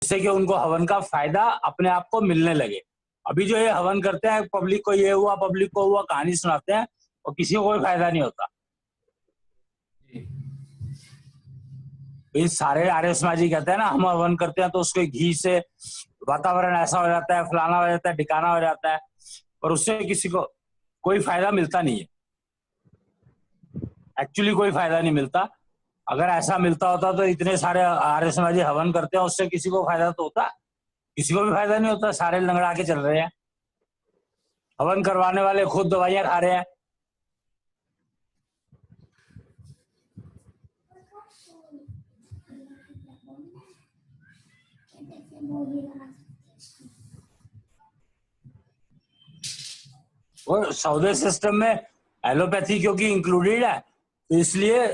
जिससे कि उनको हवन का फायदा अपने आप को मिलने लगे। अभी जो ये हवन करते हैं, पब्लिक को ये हुआ, पब्लिक को हुआ, कहानी सुनाते हैं और किसी को कोई फायदा नहीं होता। ये सारे आर्य समाजी कहते हैं ना, हम हवन करते हैं तो उसके घी से वातावरण ऐसा हो जाता है, फलाना हो जाता है, ठिकाना हो जाता है, और उससे किसी को कोई फायदा मिलता नहीं है। एक्चुअली कोई फायदा नहीं मिलता। अगर ऐसा मिलता होता तो इतने सारे आर्य समाजी हवन करते हैं, उससे किसी को फायदा तो होता? किसी को भी फायदा नहीं होता। सारे लंगड़ा के चल रहे हैं। हवन करवाने वाले खुद दवाइयां खा रहे हैं। और सौदे सिस्टम में एलोपैथी क्योंकि इंक्लूडेड है, तो इसलिए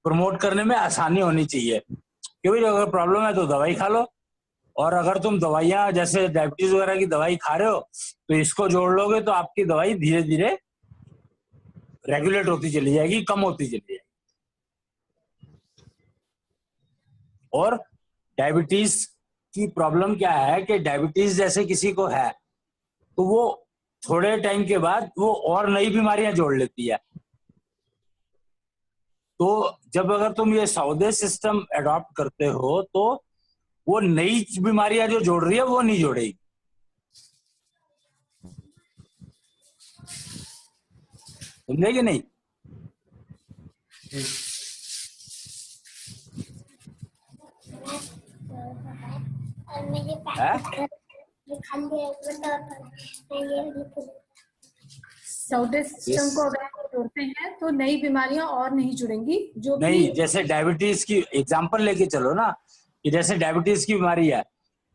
प्रमोट करने में आसानी होनी चाहिए। क्योंकि अगर प्रॉब्लम है तो दवाई खा लो, और अगर तुम दवाइयां जैसे डायबिटीज वगैरह की दवाई खा रहे हो तो इसको जोड़ लोगे तो आपकी दवाई धीरे धीरे रेगुलेट होती चली जाएगी, कम होती चली जाएगी। और डायबिटीज की प्रॉब्लम क्या है कि डायबिटीज जैसे किसी को है तो वो थोड़े टाइम के बाद वो और नई बीमारियां जोड़ लेती है। तो जब अगर तुम ये सौदे सिस्टम अडॉप्ट करते हो तो वो नई बीमारियां जो जोड़ रही है वो नहीं जोड़ेगी। समझे कि नहीं? सौदे सिस्टम को अगर आप जोड़ते हैं तो नई बीमारियां और नहीं जुड़ेंगी। जो नहीं, जैसे डायबिटीज की एग्जांपल लेके चलो ना, कि जैसे डायबिटीज की बीमारी है,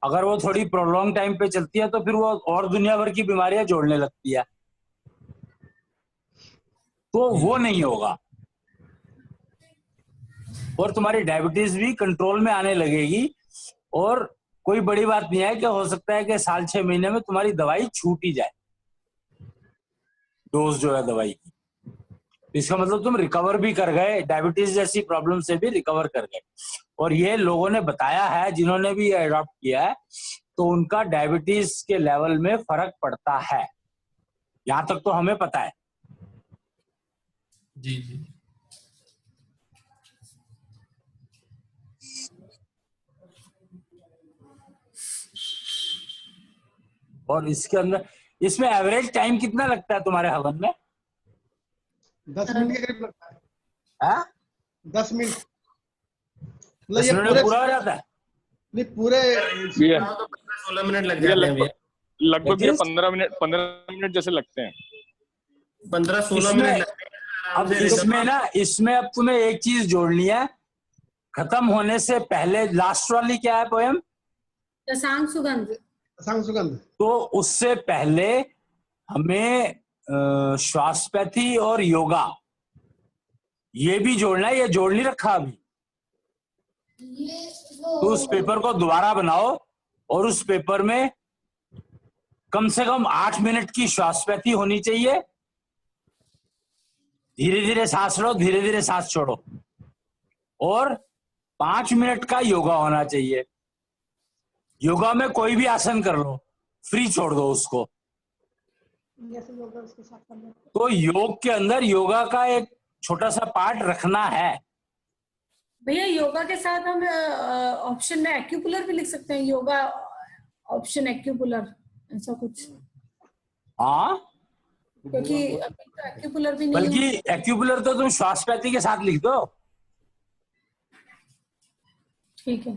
अगर वो थोड़ी प्रोलॉन्ग टाइम पे चलती है तो फिर वो और दुनिया भर की बीमारियां जोड़ने लगती है, तो वो नहीं होगा। और तुम्हारी डायबिटीज भी कंट्रोल में आने लगेगी। और कोई बड़ी बात नहीं है कि हो सकता है कि साल 6 महीने में तुम्हारी दवाई छूट ही जाए, डोज जो है दवाई की। इसका मतलब तुम रिकवर भी कर गए, डायबिटीज जैसी प्रॉब्लम से भी रिकवर कर गए। और ये लोगों ने बताया है, जिन्होंने भी अडॉप्ट किया है, तो उनका डायबिटीज के लेवल में फर्क पड़ता है। यहां तक तो हमें पता है। जी जी। और इसके अंदर, इसमें एवरेज टाइम कितना लगता है तुम्हारे हवन में? 10 मिनट के करीब लगता है। हाँ? 10 मिनट। 10 मिनट में पूरा हो जाता है? नहीं, पूरे 16 मिनट लग जाते हैं। लगभग ये 15 मिनट जैसे लगते हैं। 15-16 मिनट लगते हैं। अब इसमें ना, इसमें अब तुम्हें एक चीज जोड़नी है, खत्म होने से पहले। लास्ट वाली क्या है पोएम? रसांग सुगंध। रसांग सुगंध। तो उससे पहले हमें श्वासपैथी और योगा ये भी जोड़ना है। ये जोड़ नहीं रखा अभी, तो उस पेपर को दोबारा बनाओ और उस पेपर में कम से कम 8 मिनट की श्वासपैथी होनी चाहिए। धीरे धीरे सांस लो, धीरे धीरे सांस छोड़ो, और 5 मिनट का योगा होना चाहिए। योगा में कोई भी आसन कर लो, फ्री छोड़ दो उसको। तो योग के अंदर योगा का एक छोटा सा पार्ट रखना है। भैया योगा के साथ हम ऑप्शन में एक्यूपुलर भी लिख सकते हैं। योगा ऑप्शन एक्यूपुलर, ऐसा कुछ। हाँ, क्योंकि अभी तो एक्यूपुलर भी नहीं, बल्कि एक्यूपुलर तो तुम श्वासपैथी के साथ लिख दो। ठीक है।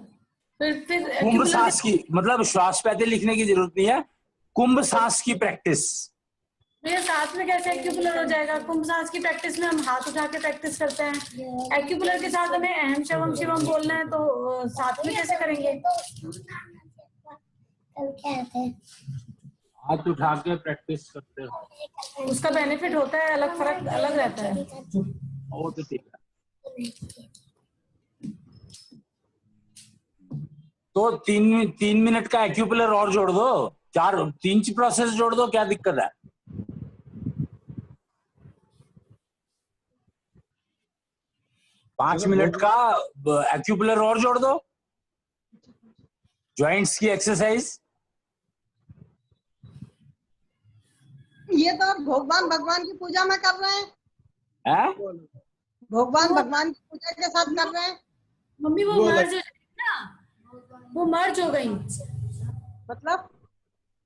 फिर कुंभ सांस की, मतलब श्वासपैथी लिखने की जरूरत नहीं है, कुंभ सांस की प्रैक्टिस। भैया साथ में कैसे एक्यूपुलर हो जाएगा? कुंभ सांस की प्रैक्टिस में हम हाथ उठा के प्रैक्टिस करते हैं, एक्यूपुलर के साथ हमें अहम शवम शिवम बोलना है, तो साथ में कैसे करेंगे? हाथ उठा के प्रैक्टिस करते हो, उसका बेनिफिट होता है अलग, फर्क अलग रहता है। वो तो ठीक है। तो 3 मिनट का एक्यूपुलर और जोड़ दो, 3 प्रोसेस जोड़ दो, क्या दिक्कत है? पांच मिनट का एक्यूपुलर और जोड़ दो। जॉइंट्स की एक्सरसाइज। ये तो आप भगवान भगवान की पूजा में कर रहे हैं, है भगवान भगवान की पूजा के साथ कर रहे हैं। मम्मी वो वो मर्ज अलग। हो जाएगी ना, वो मर्ज हो गई।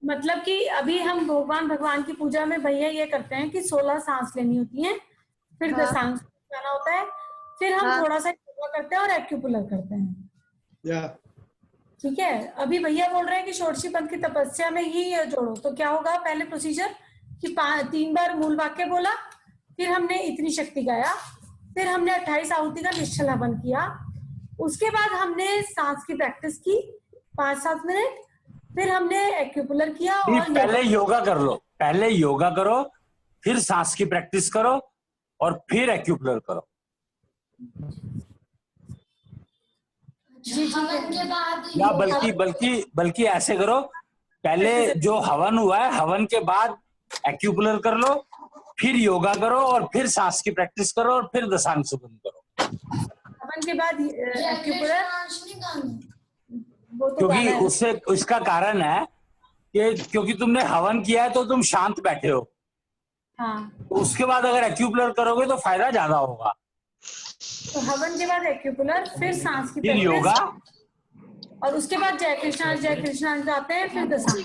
मतलब कि अभी हम भगवान भगवान की पूजा में भैया ये करते हैं कि 16 सांस लेनी होती है, फिर हाँ। 10 सांस जाना होता है, फिर हम हाँ। थोड़ा सा योगा करते हैं और एक्यूपुलर करते हैं। या ठीक है, अभी भैया बोल रहे हैं कि षोडशी पंथ की तपस्या में ही ये जोड़ो, तो क्या होगा पहले प्रोसीजर कि 3 बार मूल वाक्य बोला, फिर हमने इतनी शक्ति गाया, फिर हमने 28 आहुति का निश्चल हवन किया, उसके बाद हमने सांस की प्रैक्टिस की 5-7 मिनट, फिर हमने एक्यूपुलर किया नहीं, और पहले योगा कर लो, पहले योगा करो, फिर सांस की प्रैक्टिस करो और फिर एक्यूपुलर करो। हवन के बाद या बल्कि ऐसे करो, पहले जो हवन हुआ है हवन के बाद एक्यूपुलर कर लो, फिर योगा करो और फिर सांस की प्रैक्टिस करो और फिर दशांग सुगम करो। हवन के बाद एक्यूपुलर, वो तो क्योंकि गाना है। उससे इसका कारण है कि क्योंकि तुमने हवन किया है तो तुम शांत बैठे हो, हाँ, तो उसके बाद अगर एक्यूपुलर करोगे तो फायदा ज्यादा होगा। तो हवन के बाद एक्यूपुलर, फिर सांस की फिर प्रैक्टिस, योगा, और उसके बाद जय कृष्णा गाते हैं, फिर दशांग।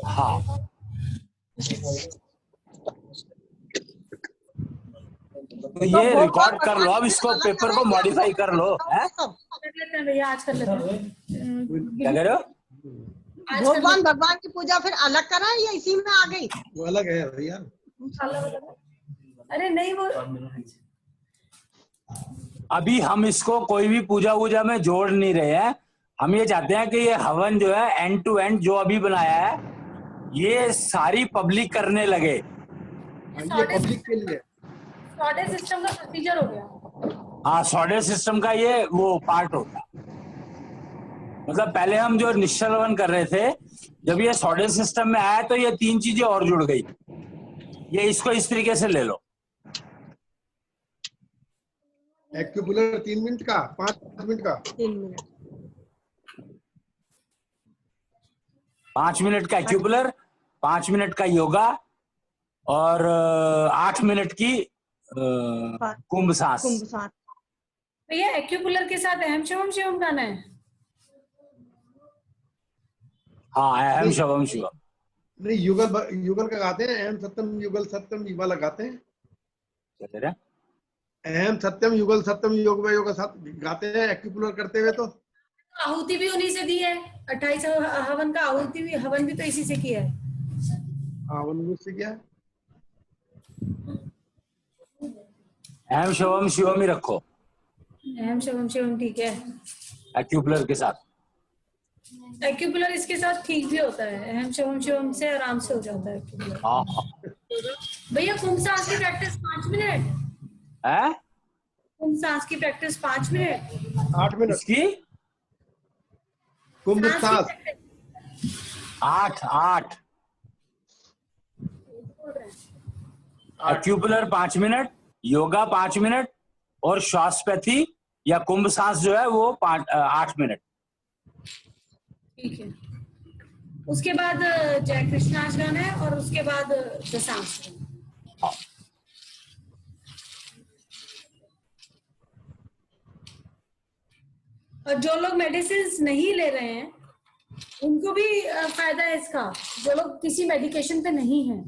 हाँ तो ये रिकॉर्ड कर लो, अब इसको पेपर को मॉडिफाई कर लो। है कर लेते हैं भैया, आज कर लेते हैं। क्या कह रहे हो? आज कर भगवान भगवान की पूजा फिर अलग करा या इसी में आ गई? वो अलग है भैया। अरे नहीं, वो अभी हम इसको कोई भी पूजा वूजा में जोड़ नहीं रहे हैं, हम ये चाहते हैं कि ये हवन जो है एंड टू एंड जो अभी बनाया है ये सारी पब्लिक करने लगे। ये पब्लिक के लिए। सॉर्टेज सिस्टम का प्रोसीजर हो गया। हाँ, सॉर्टेज सिस्टम का ये वो पार्ट होता, मतलब पहले हम जो निश्चल हवन कर रहे थे, जब ये सॉर्टेज सिस्टम में आया तो ये 3 चीजें और जुड़ गई। ये इसको इस तरीके से ले लो, एक्यूपुलर 3 मिनट का, 5 मिनट का, 3 मिनट 5 मिनट का एक्यूपुलर, 5 मिनट का योगा और 8 मिनट की कुंभ सांस। कुंभ सांस। भैया एक्यूपुलर के साथ अहम शिवम शिवम गाना है। हाँ, अहम शवम शिवम। नहीं युगल का गाते हैं, अहम सत्यम युगल सत्यम ये वाला गाते हैं। क्या कह रहे हैं? अहम सत्यम युगल सत्यम योग में योग साथ गाते हैं एक्यूपुलर करते हुए। तो आहुति भी उन्हीं से दी है, 28 हवन का आहुति भी, हवन भी तो इसी से किया है। हाँ उन्होंने से क्या है? अहम शवम शिवम ही रखो अहम शिवम शिवम, ठीक है। एक्यूपुलर के साथ। एक्यूपुलर इसके साथ ठीक भी होता है, अहम शिवम शिवम से आराम से हो जाता है एक्यूपुलर। हाँ भैया कुंभ सांस की प्रैक्टिस 5 मिनट, है, कुंभ सांस की प्रैक्टिस 5 मिनट, 8 मिनट इसकी कुंभ सांस की सांस। practice। 8 एक्यूपुलर 5 मिनट, योगा 5 मिनट और श्वासपैथी या कुंभ सांस जो है वो 8 मिनट। ठीक है, उसके बाद जय कृष्णाज गाना है और उसके बाद दशांग। हाँ। और जो लोग मेडिसिन नहीं ले रहे हैं उनको भी फायदा है इसका, जो लोग किसी मेडिकेशन पे नहीं है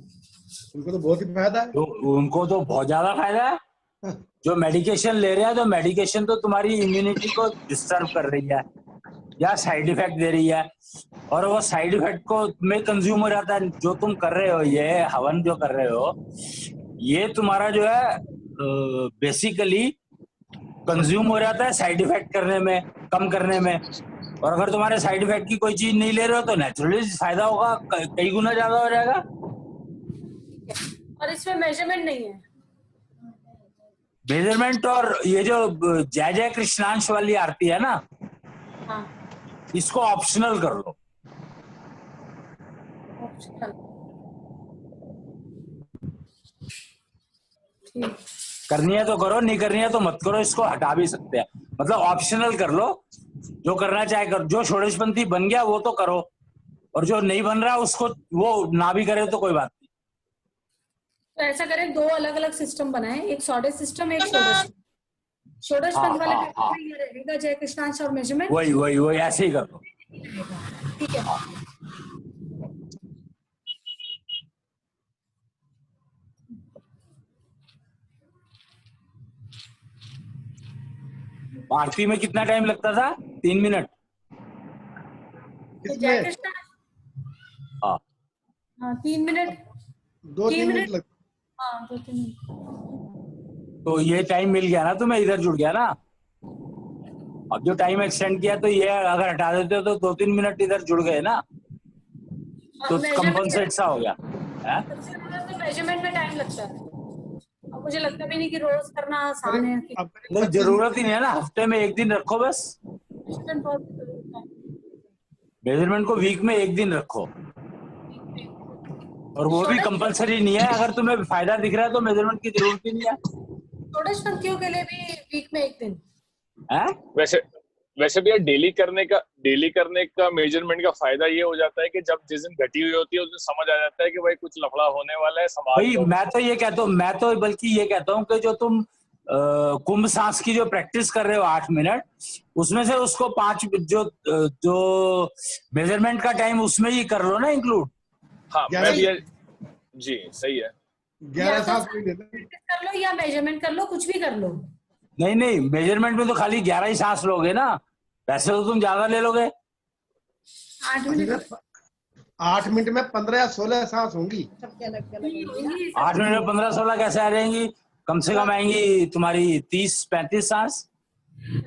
उनको तो बहुत ही फायदा है। तो उनको तो बहुत ज्यादा फायदा है। जो मेडिकेशन ले रहे हैं तो मेडिकेशन तो तुम्हारी इम्यूनिटी को डिस्टर्ब कर रही है या साइड इफेक्ट दे रही है, और वो साइड इफेक्ट को में कंज्यूम हो जाता है। जो तुम कर रहे हो, ये हवन जो कर रहे हो, ये तुम्हारा जो है बेसिकली कंज्यूम हो जाता है साइड इफेक्ट करने में, कम करने में। और अगर तुम्हारे साइड इफेक्ट की कोई चीज नहीं ले रहे हो तो नेचुरली फायदा होगा, कई गुना ज्यादा हो जाएगा। और इसमें मेजरमेंट नहीं है। मेजरमेंट और ये जो जय जय कृष्णांश वाली आरती है ना, हाँ, इसको ऑप्शनल कर लो। ऑप्शनल, ठीक। करनी है तो करो, नहीं करनी है तो मत करो, इसको हटा भी सकते हैं। मतलब ऑप्शनल कर लो जो करना चाहे करो, जो षोडशपंथी बन गया वो तो करो, और जो नहीं बन रहा उसको वो ना भी करे तो कोई बात नहीं। तो ऐसा करें, 2 अलग अलग सिस्टम बनाएं, एक षोडश सिस्टम, एक षोडश। षोडश हाँ, पंथ वाले हाँ, पेपर हाँ। में ये रहेगा जय कृष्णांश और मेजरमेंट। वही ऐसे ही कर लो। ठीक है। आरती में कितना टाइम लगता था? 3 मिनट। तो जय इसमें कृष्ण, हाँ, हाँ 3 मिनट, 2-3 मिनट लगते। हाँ 2-3 मिनट। तो ये टाइम मिल गया ना तुम्हें, इधर जुड़ गया ना। अब जो टाइम एक्सटेंड किया तो ये अगर हटा देते हो तो 2-3 मिनट इधर जुड़ गए ना, तो कंपनसेट सा हो गया है? सबसे ज्यादा तो मेजरमेंट में टाइम लगता है, और मुझे लगता भी नहीं कि रोज करना आसान है। करीब अब करीब नहीं, 25 जरूरत ही नहीं है ना, हफ्ते में 1 दिन रखो बस। मेजरमेंट बहुत जरूरत है। मेजरमेंट को वीक में 1 दिन रखो, और वो भी कंपलसरी नहीं है। अगर तुम्हें फायदा दिख रहा है तो मेजरमेंट की जरूरत ही नहीं है। षोडश पंथियों के लिए भी वीक में 1 दिन। है? वैसे भी डेली करने का मेजरमेंट का फायदा ये हो जाता है कि जब जिस दिन घटी हुई होती है उस दिन समझ आ जाता है कि भाई कुछ लफड़ा होने वाला है, संभाल भाई लो। मैं तो ये कहता हूँ, मैं तो बल्कि ये कहता हूँ कि जो तुम कुंभ सांस की जो प्रैक्टिस कर रहे हो 8 मिनट, उसमें से उसको 5 जो मेजरमेंट का टाइम उसमें ही कर लो ना इंक्लूड। हाँ, मैं भी जी सही है। 11 सांस ले लेते हैं। प्रैक्टिस कर लो या मेजरमेंट कर लो, कुछ भी कर लो। नहीं, मेजरमेंट में तो खाली 11 ही सांस लोगे ना, वैसे तो तुम ज्यादा ले लोगे। 8 मिनट 8 मिनट में 15 या 16 सांस होंगी। सबके अलग अलग होंगी। 8 मिनट में 15-16 कैसे आ जाएंगी? कम से कम आएंगी तुम्हारी 30-35 सांस।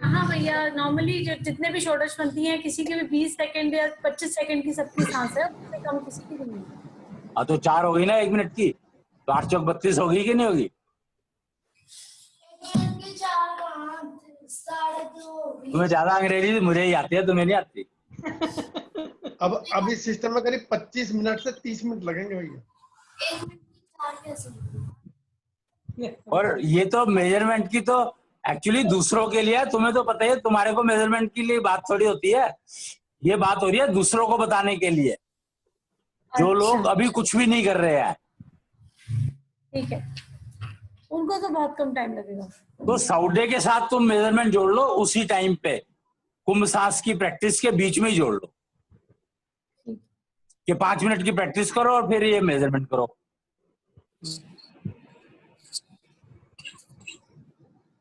हाँ भैया, नॉर्मली जितने भी षोडशपंथी हैं, किसी की भी 20 सेकंड या 25 सेकंड की सबकी सांस है, उससे कम किसी की भी नहीं। हाँ तो 4 हो गई ना 1 मिनट की, तो 8 चौक 32 होगी कि नहीं होगी? तुम्हें ज्यादा अंग्रेजी मुझे ही आती है, तुम्हें नहीं आती। अब इस सिस्टम में करीब 25 मिनट से 30 मिनट लगेंगे भैया। और ये तो मेजरमेंट की तो एक्चुअली दूसरों के लिए है, तुम्हें तो पता ही है, तुम्हारे को मेजरमेंट के लिए बात थोड़ी होती है। ये बात हो रही है दूसरों को बताने के लिए, जो लोग अभी कुछ भी नहीं कर रहे हैं। ठीक है, उनको तो बहुत कम टाइम लगेगा। तो साउडे के साथ तुम मेजरमेंट जोड़ लो उसी टाइम पे, कुंभ सांस की प्रैक्टिस के बीच में ही जोड़ लो कि 5 मिनट की प्रैक्टिस करो और फिर ये मेजरमेंट करो।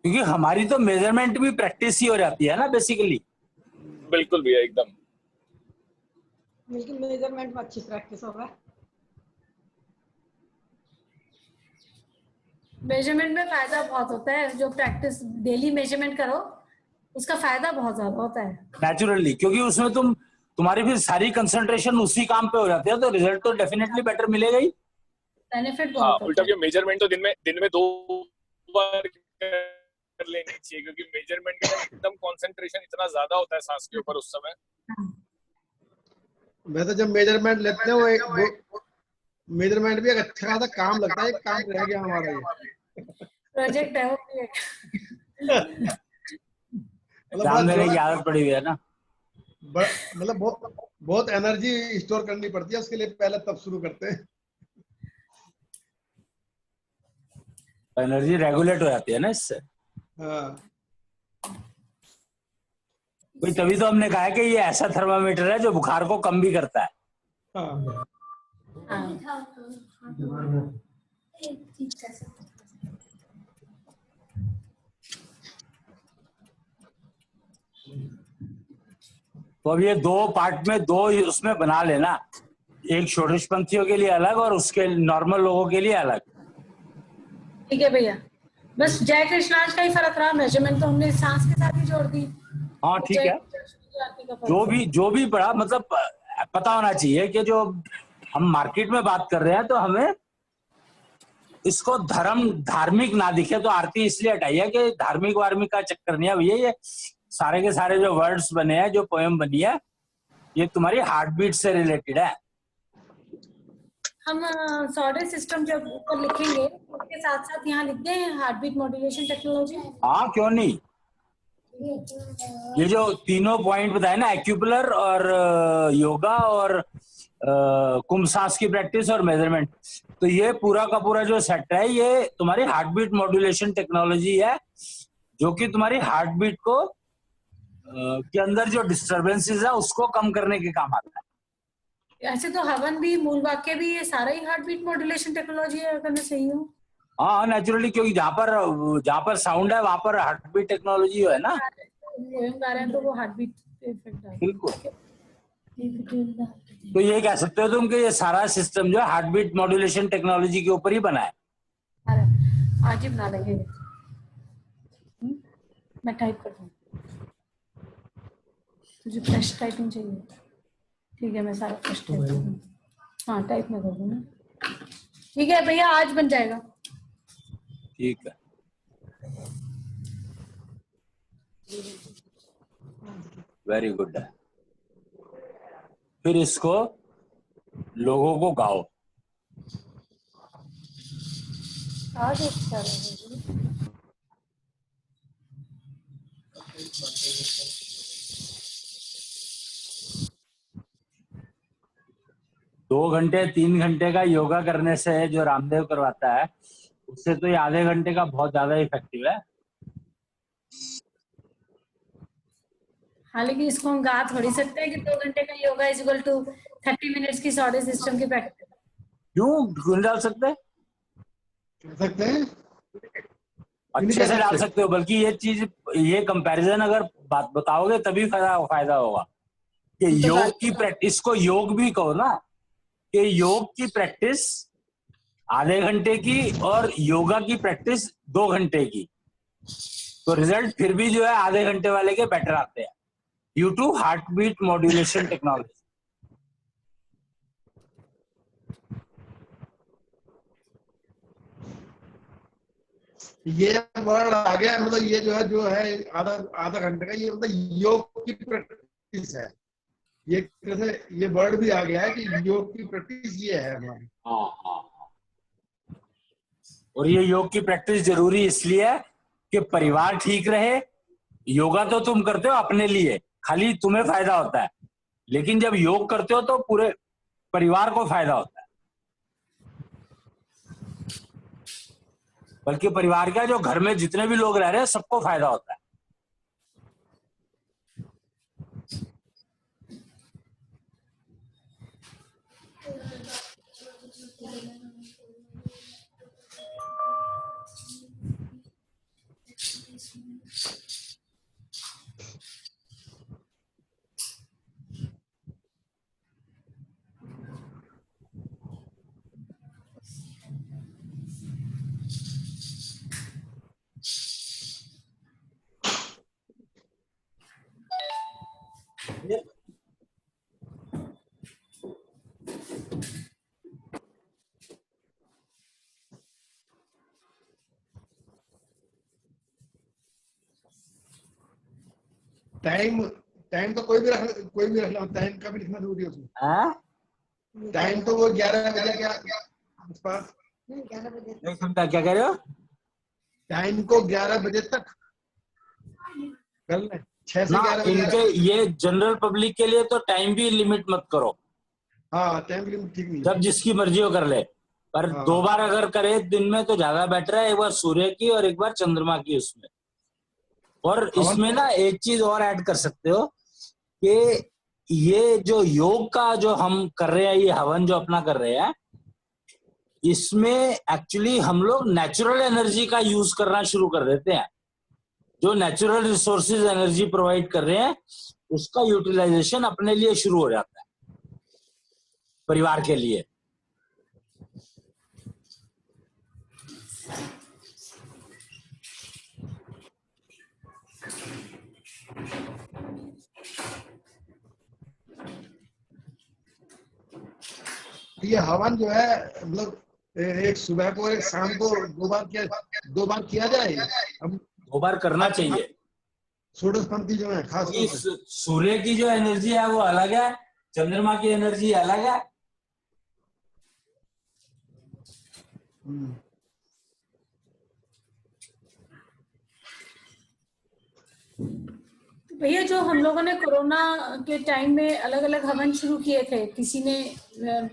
क्योंकि हमारी तो मेजरमेंट भी प्रैक्टिस ही हो जाती है ना बेसिकली। बिल्कुल भैया, एकदम। बिल्कुल, मेजरमेंट में अच्छी प्रैक्टिस होगा। मेजरमेंट में फायदा बहुत होता है, जो प्रैक्टिस डेली मेजरमेंट करो उसका फायदा बहुत ज्यादा होता है नेचुरली, क्योंकि उसमें तुम्हारी फिर सारी कंसंट्रेशन उसी काम पे हो जाती है, तो रिजल्ट तो डेफिनेटली बेटर मिलेगा ही। बेनिफिट हाँ, बहुत उल्टा होता है। ये मेजरमेंट तो दिन में 2 बार कर लेनी चाहिए, क्योंकि मेजरमेंट के टाइम एकदम कंसंट्रेशन इतना ज्यादा होता है सांस के ऊपर उस समय। वैसे जब मेजरमेंट लेते हैं वो मेजरमेंट भी एक अच्छा खासा काम लगता है। एक काम रह गया हमारा ये प्रोजेक्ट है वो भी। ध्यान देने की आदत पड़ी हुई है ना। मतलब बहुत एनर्जी स्टोर करनी पड़ती है उसके लिए, पहले तब शुरू करते हैं। एनर्जी रेगुलेट हो जाती है ना इससे। हाँ। भाई तभी तो हमने कहा है कि ये ऐसा थर्मामीटर है जो बुखार को कम भी करता है। हाँ। तो अब ये 2 पार्ट में 2 उसमें बना लेना, एक षोडशपंथियों के लिए अलग और उसके नॉर्मल लोगों के लिए अलग। ठीक है भैया, बस जय कृष्णांश का ही फर्क रहा, मेजरमेंट तो हमने सांस के साथ ही जोड़ दी। हाँ ठीक है, जो भी पढ़ा, मतलब पता होना चाहिए कि जो हम मार्केट में बात कर रहे हैं तो हमें इसको धार्मिक ना दिखे। तो आरती इसलिए हटाई है कि धार्मिक वार्मिक का चक्कर नहीं है भैया। ये सारे के सारे जो वर्ड्स बने हैं, जो पोएम बनी है, ये तुम्हारी हार्ट बीट से रिलेटेड है। हम सॉर्डेड सिस्टम जब ऊपर लिखेंगे उसके साथ साथ यहाँ लिख दें हार्ट बीट मॉड्यूलेशन टेक्नोलॉजी। हाँ क्यों नहीं, ये जो तीनों पॉइंट बताए ना, एक्यूपुलर और योगा और कुंभ सांस की प्रैक्टिस और मेजरमेंट, तो ये पूरा का पूरा जो सेट है ये तुम्हारी हार्ट बीट मॉड्यूलेशन टेक्नोलॉजी है, जो कि तुम्हारी हार्ट बीट को के अंदर जो डिस्टरबेंसेस है उसको कम करने के काम आता है। ऐसे तो हवन भी, मूल वाक्य भी, ये सारा ही हार्ट बीट मॉड्यूलेशन टेक्नोलॉजी है, अगर मैं सही हूँ। हाँ नेचुरली, क्योंकि जहाँ पर साउंड है वहां पर हार्ट बीट टेक्नोलॉजी है ना। गा रहे हैं तो वो हार्ट बीट इफेक्ट डाल बिल्कुल। तो ये कह सकते हो तुम कि ये सारा सिस्टम जो है हार्ट बीट मॉड्यूलेशन टेक्नोलॉजी के ऊपर ही बना है। आज ही बना लेंगे। मैं टाइप कर दूँ, तुझे फ्रेश टाइपिंग चाहिए? ठीक है, मैं सारा फ्रेश टाइप कर दूँ। हाँ टाइप में कर दूँ। ठीक है भैया, आज बन जाएगा। ठीक है, वेरी गुड है। फिर इसको लोगों को गाओ। आज अच्छा रहेगा। 2 घंटे 3 घंटे का योगा करने से जो रामदेव करवाता है, उससे तो ये आधे घंटे का बहुत ज्यादा इफेक्टिव है। हाँ, लेकिन इसको हम गा थोड़ी सकते हैं कि 2 घंटे का yoga is equal to 30 minutes की सॉरी सिस्टम की प्रैक्टिस। क्यों डाल सकते हैं? कर सकते हैं, अच्छे से डाल सकते हो, बल्कि ये चीज, ये कंपैरिजन अगर बात बताओगे तभी फायदा होगा कि योग की प्रैक्टिस को योग भी कहो ना, कि योग की प्रैक्टिस आधे घंटे की और योगा की प्रैक्टिस 2 घंटे की, तो रिजल्ट फिर भी जो है आधे घंटे वाले के बेटर आते हैं due to heartbeat modulation technology. ये वर्ड आ गया, मतलब ये जो है आधा आधा घंटे का, ये मतलब योग की प्रैक्टिस है। ये कैसे ये वर्ड भी आ गया है कि योग की प्रैक्टिस ये है हमारी। हाँ। और ये योग की प्रैक्टिस जरूरी इसलिए है कि परिवार ठीक रहे। योगा तो तुम करते हो अपने लिए, खाली तुम्हें फायदा होता है, लेकिन जब योग करते हो तो पूरे परिवार को फायदा होता है, बल्कि परिवार का जो घर में जितने भी लोग रह रहे हैं सबको फायदा होता है। टाइम टाइम तो कोई भी रखना, टाइम का भी लिखना जरूरी है उसमें। टाइम तो वो 11 बजे के आसपास। नहीं सुनता, क्या कह रहे हो? टाइम को 11 बजे तक कर ले, 6 से ना 11 बजे इनके तक। ये जनरल पब्लिक के लिए तो टाइम भी लिमिट मत करो, हाँ टाइम लिमिट ठीक नहीं है। जब जिसकी मर्जी हो कर ले, पर हाँ। 2 बार अगर करे दिन में तो ज्यादा बेटर है, एक बार सूर्य की और एक बार चंद्रमा की उसमें। और इसमें ना एक चीज और ऐड कर सकते हो कि ये जो योग का जो हम कर रहे हैं, ये हवन जो अपना कर रहे हैं, इसमें एक्चुअली हम लोग नेचुरल एनर्जी का यूज करना शुरू कर देते हैं। जो नेचुरल रिसोर्सेज एनर्जी प्रोवाइड कर रहे हैं उसका यूटिलाइजेशन अपने लिए शुरू हो जाता है, परिवार के लिए। ये हवन जो है मतलब एक सुबह को एक शाम को 2 बार किया जाए। हम 2 बार करना चाहिए। षोडशपंथी जो है खास तौर से। सूर्य की जो एनर्जी है वो अलग है, चंद्रमा की एनर्जी अलग है। भैया जो हम लोगों ने कोरोना के टाइम में अलग अलग हवन शुरू किए थे, किसी ने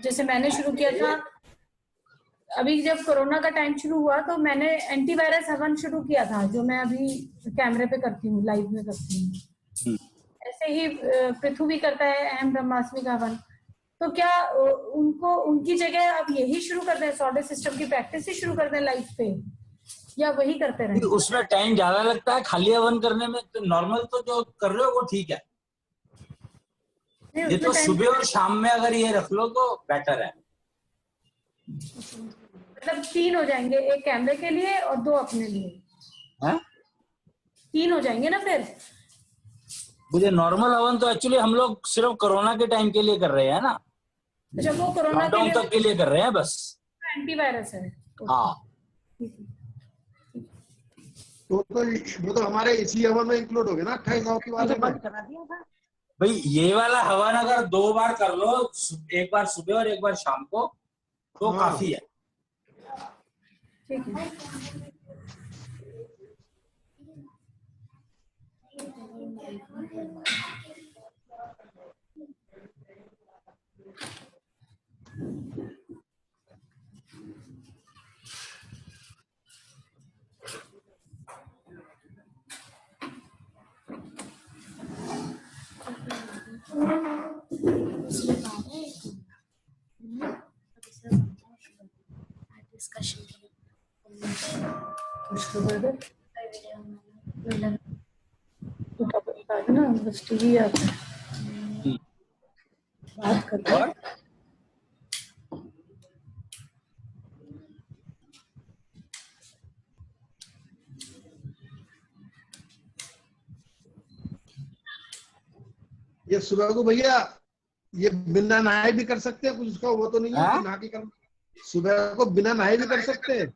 जैसे मैंने शुरू किया था, अभी जब कोरोना का टाइम शुरू हुआ तो मैंने एंटीवायरस हवन शुरू किया था, जो मैं अभी कैमरे पे करती हूँ, लाइव में करती हूँ। ऐसे ही पृथु भी करता है अहम ब्रह्मास्मि का हवन। तो क्या उनको उनकी जगह अब यही शुरू कर दें, सॉलिड सिस्टम की प्रैक्टिस ही शुरू कर दें लाइफ पे, या वही करते रहें? उसमें टाइम ज्यादा लगता है खाली हवन करने में, तो नॉर्मल तो जो कर रहे हो वो ठीक है। ये तो सुबह और शाम में अगर ये रख लो तो बेटर है। मतलब 3 हो जाएंगे, एक कैमरे के लिए और 2 अपने लिए। है? 3 हो जाएंगे ना फिर? मुझे नॉर्मल हवन तो एक्चुअली हम लोग सिर्फ कोरोना के टाइम के लिए कर रहे हैं ना, जब वो कोरोना के लिए कर रहे हैं बस। एंटीवायरस है। हाँ, तो वो तो हमारे इसी हवन में इंक्लूड हो गया ना 28 वाले में। भाई ये वाला हवन अगर 2 बार कर लो, एक बार सुबह और एक बार शाम को, तो काफी है। ठीक है। बात करते हैं। ये सुबह को भैया ये बिना नहाए भी कर सकते हैं, कुछ उसका वो तो नहीं है कि नहा के कर, सुबह को बिना नहाए भी कर सकते हैं।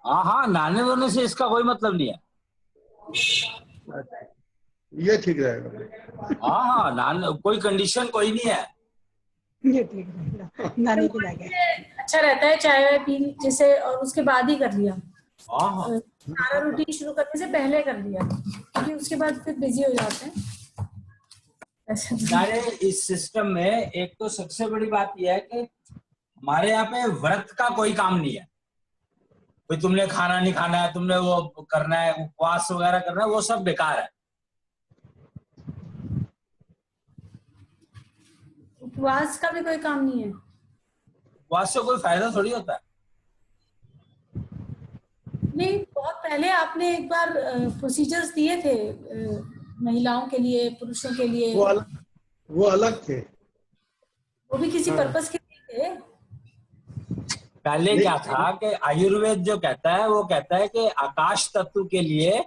हाँ, नहाने धोने से इसका कोई मतलब नहीं है। ये ठीक रहेगा। हाँ, नहाने कोई कंडीशन कोई नहीं है। ये ठीक रहेगा, नानी की जगह अच्छा रहता है चाय वाय पी जैसे, और उसके बाद ही कर लिया। हाँ, सारा रूटीन शुरू करने से पहले कर लिया, क्योंकि उसके बाद फिर बिजी हो जाते हैं। हमारे इस सिस्टम में एक तो सबसे बड़ी बात यह है कि हमारे यहाँ पे व्रत का कोई काम नहीं है। भाई तुमने खाना नहीं खाना है, तुमने वो करना है, उपवास वगैरह करना है, वो सब बेकार है। उपवास का भी कोई काम नहीं है? उपवास से कोई फायदा थोड़ी होता है। नहीं, बहुत पहले आपने एक बार प्रोसीजर्स दिए थे महिलाओं के लिए, पुरुषों के लिए। वो अलग थे, वो भी किसी पर्पस के लिए थे। पहले क्या था कि आयुर्वेद जो कहता है वो कहता है कि आकाश तत्व के लिए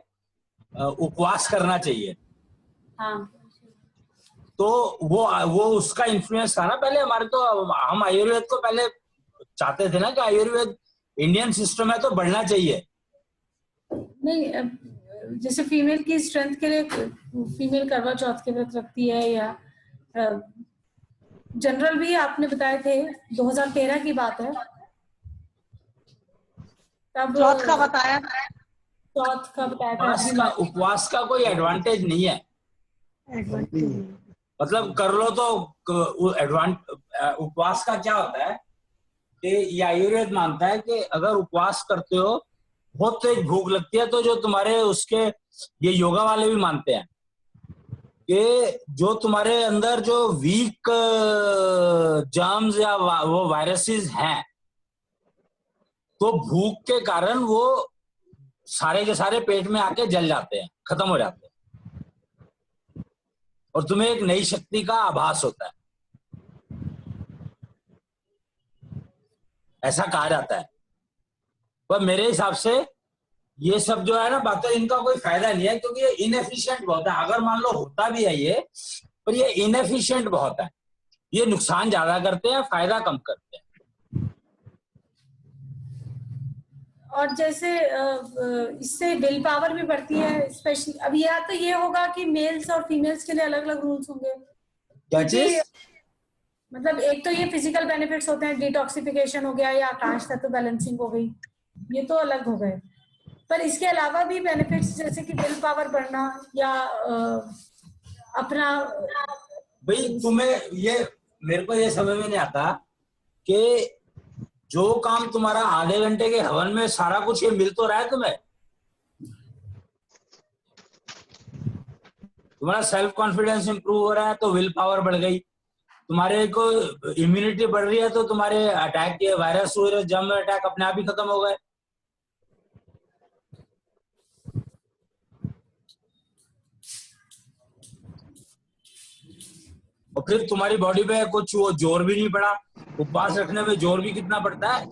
उपवास करना चाहिए। हाँ। तो वो उसका इन्फ्लुएंस था ना पहले हमारे। तो हम आयुर्वेद को पहले चाहते थे ना कि आयुर्वेद इंडियन सिस्टम है तो बढ़ना चाहिए। नहीं, जैसे फीमेल की स्ट्रेंथ के लिए फीमेल करवा चौथ के व्रत रखती है, या जनरल भी आपने बताए थे, 2013 की बात है तब। चौथ का बताया था। उपवास का कोई एडवांटेज नहीं है। मतलब कर लो तो उपवास का क्या होता है कि ये आयुर्वेद मानता है कि अगर उपवास करते हो, बहुत तेज भूख लगती है, तो जो तुम्हारे उसके, ये योगा वाले भी मानते हैं कि जो तुम्हारे अंदर जो वीक जर्म्स या वो वायरसेस हैं, तो भूख के कारण वो सारे के सारे पेट में आके जल जाते हैं, खत्म हो जाते हैं, और तुम्हें एक नई शक्ति का आभास होता है, ऐसा कहा जाता है। पर मेरे हिसाब से ये सब जो है ना बातें, इनका कोई फायदा नहीं है, क्योंकि ये इनएफिशिएंट बहुत है। अगर मान लो होता भी है ये, पर ये इनएफिशिएंट बहुत है। ये नुकसान ज्यादा करते हैं, फायदा कम करते हैं। और जैसे इससे विल पावर भी बढ़ती है, स्पेशली अब या तो ये होगा कि मेल्स और फीमेल्स के लिए अलग अलग रूल्स होंगे। क्या चीज? मतलब एक तो ये फिजिकल बेनिफिट्स होते हैं, डिटॉक्सिफिकेशन हो गया या आकाश तत्व बैलेंसिंग हो गई, ये तो अलग हो गए। पर इसके अलावा भी बेनिफिट्स जैसे कि विल पावर बढ़ना या अपना भाई तुम्हें ये, मेरे को ये समझ में नहीं आता कि जो काम तुम्हारा आधे घंटे के हवन में सारा कुछ ये मिल तो रहा है तुम्हें। तुम्हारा सेल्फ कॉन्फिडेंस इंप्रूव हो रहा है तो विल पावर बढ़ गई, तुम्हारे को इम्यूनिटी बढ़ रही है तो तुम्हारे अटैक के वायरस हुए जम अटैक अपने आप ही खत्म हो गए। और फिर तुम्हारी बॉडी पे कुछ वो जोर भी नहीं पड़ा। उपवास रखने में जोर भी कितना पड़ता है।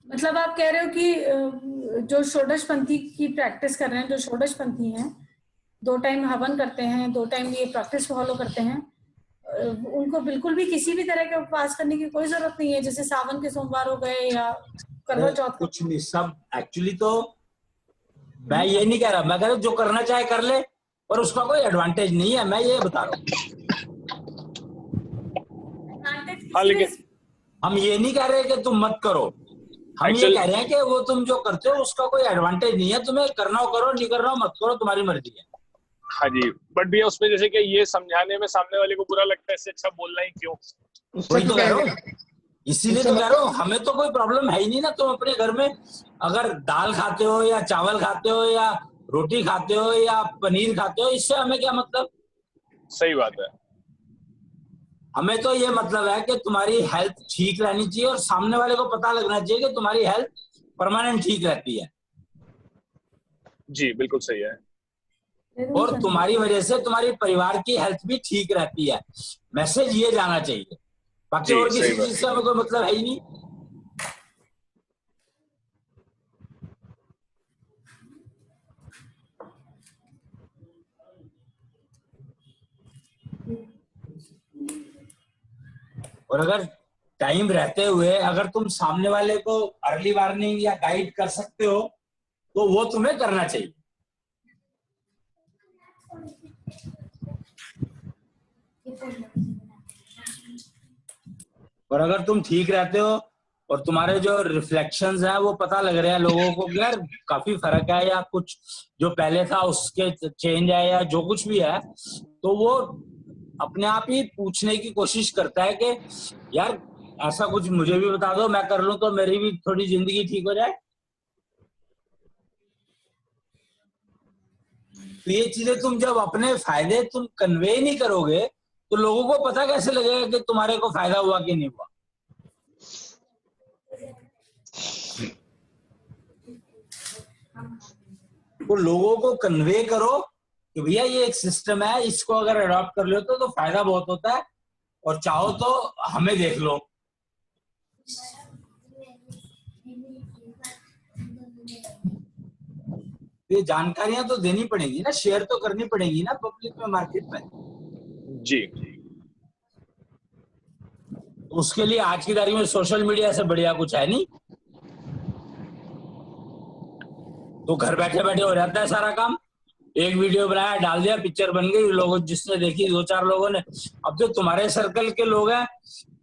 मतलब आप कह रहे हो कि जो षोडशपंथी की प्रैक्टिस कर रहे हैं, जो षोडशपंथी हैं, 2 टाइम हवन करते हैं, 2 टाइम ये प्रैक्टिस फॉलो करते हैं, उनको बिल्कुल भी किसी भी तरह के उपवास करने की कोई जरूरत नहीं है, जैसे सावन के सोमवार हो गए या करवा चौथ। कुछ नहीं, सब एक्चुअली तो मैं ये नहीं कह रहा, मैं कह रहा हूँ जो करना चाहे कर ले, और उसका कोई एडवांटेज नहीं है, मैं ये बता रहा हूँ। हम ये नहीं कह रहे कि तुम मत करो, हम ये कह रहे हैं कि वो तुम जो करते हो उसका कोई एडवांटेज नहीं है, तुम्हें करना हो करो, नहीं करना हो मत करो, तुम्हारी मर्जी है। हाँ जी, बट भैया उसमें जैसे कि ये समझाने में सामने वाले को बुरा लगता है, इससे अच्छा बोलना ही क्यों। वही तो कह रहा हूँ, इसीलिए तो कह रहा हूँ, हमें तो कोई प्रॉब्लम है ही नहीं ना। तुम अपने घर में अगर दाल खाते हो या चावल खाते हो या रोटी खाते हो या पनीर खाते हो, इससे हमें क्या मतलब। सही बात है। हमें तो ये मतलब है कि तुम्हारी हेल्थ ठीक रहनी चाहिए और सामने वाले को पता लगना चाहिए कि तुम्हारी हेल्थ परमानेंट ठीक रहती है। जी बिल्कुल सही है। और तुम्हारी वजह से तुम्हारी परिवार की हेल्थ भी ठीक रहती है, मैसेज ये जाना चाहिए। बाकी और किसी चीज से हमें कोई मतलब है ही नहीं। और अगर टाइम रहते हुए अगर तुम सामने वाले को अर्ली वार्निंग या गाइड कर सकते हो तो वो तुम्हें करना चाहिए। और अगर तुम ठीक रहते हो और तुम्हारे जो रिफ्लेक्शंस हैं वो पता लग रहे हैं लोगों को कि यार काफी फर्क है या कुछ जो पहले था उसके चेंज है या जो कुछ भी है, तो वो अपने आप ही पूछने की कोशिश करता है कि यार ऐसा कुछ मुझे भी बता दो, मैं कर लूं तो मेरी भी थोड़ी जिंदगी ठीक हो जाए। तो ये चीजें तुम जब अपने फायदे तुम कन्वे नहीं करोगे तो लोगों को पता कैसे लगेगा कि तुम्हारे को फायदा हुआ कि नहीं हुआ। तो लोगों को कन्वे करो कि भैया ये एक सिस्टम है, इसको अगर अडॉप्ट कर लो तो फायदा बहुत होता है, और चाहो तो हमें देख लो। ये जानकारियां तो देनी पड़ेगी ना, शेयर तो करनी पड़ेगी ना पब्लिक में, मार्केट में। जी, उसके लिए आज की तारीख में सोशल मीडिया से बढ़िया कुछ है नहीं। तो घर बैठे बैठे हो जाता है सारा काम, एक वीडियो बनाया डाल दिया, पिक्चर बन गई, लोगों जिसने देखी 2-4 लोगों ने। अब जो तुम्हारे सर्कल के लोग हैं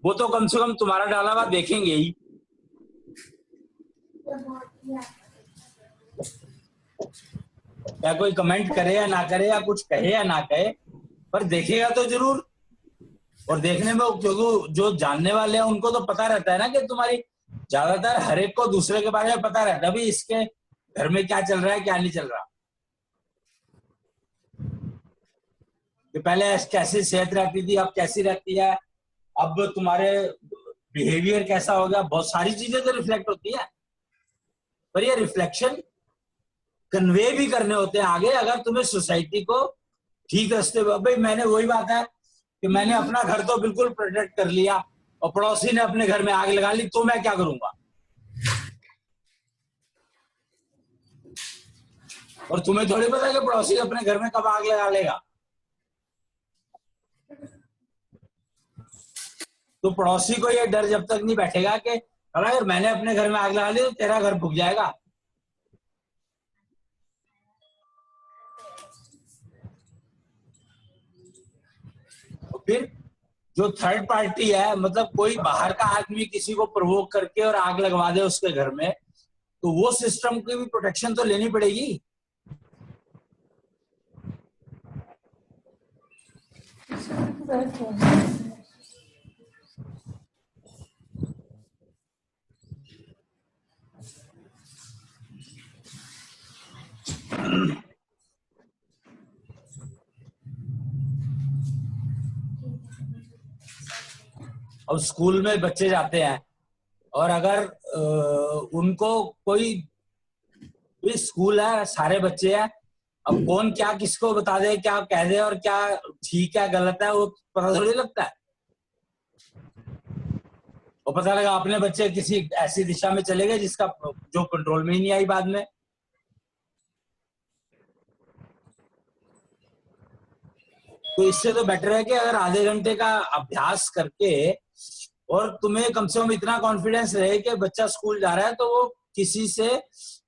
वो तो कम से कम तुम्हारा डाला हुआ देखेंगे ही। या कोई कमेंट करे या ना करे या कुछ कहे या ना कहे, पर देखेगा तो जरूर। और देखने में क्योंकि जो जानने वाले हैं उनको तो पता रहता है ना कि तुम्हारी, ज्यादातर हर एक को दूसरे के बारे में पता रहता है भाई इसके घर में क्या चल रहा है क्या नहीं चल रहा, कि पहले कैसी सेहत रहती थी अब कैसी रहती है, अब तुम्हारे बिहेवियर कैसा हो गया, बहुत सारी चीजें तो रिफ्लेक्ट होती है। पर ये रिफ्लेक्शन कन्वे भी करने होते हैं आगे, अगर तुम्हें सोसाइटी को ठीक रास्ते पे। भाई मैंने वही बात है कि मैंने अपना घर तो बिल्कुल प्रोटेक्ट कर लिया और पड़ोसी ने अपने घर में आग लगा ली, तो मैं क्या करूंगा। और तुम्हें थोड़ी पता है कि पड़ोसी अपने घर में कब आग लगा लेगा। तो पड़ोसी को ये डर जब तक नहीं बैठेगा कि अगर मैंने अपने घर में आग लगा ली तो तेरा घर फूक जाएगा। तो फिर जो थर्ड पार्टी है, मतलब कोई बाहर का आदमी किसी को प्रोवोक करके और आग लगवा दे उसके घर में, तो वो सिस्टम की भी प्रोटेक्शन तो लेनी पड़ेगी। अब स्कूल में बच्चे जाते हैं और अगर उनको कोई भी स्कूल है, सारे बच्चे हैं, अब कौन क्या किसको बता दे, क्या कह दे और क्या ठीक है गलत है वो पता थोड़ी लगता है। वो पता लगा अपने बच्चे किसी ऐसी दिशा में चले गए जिसका जो कंट्रोल में ही नहीं आई बाद में। तो इससे तो बेटर है कि अगर आधे घंटे का अभ्यास करके और तुम्हें कम से कम इतना कॉन्फिडेंस रहे कि बच्चा स्कूल जा रहा है, तो वो किसी से,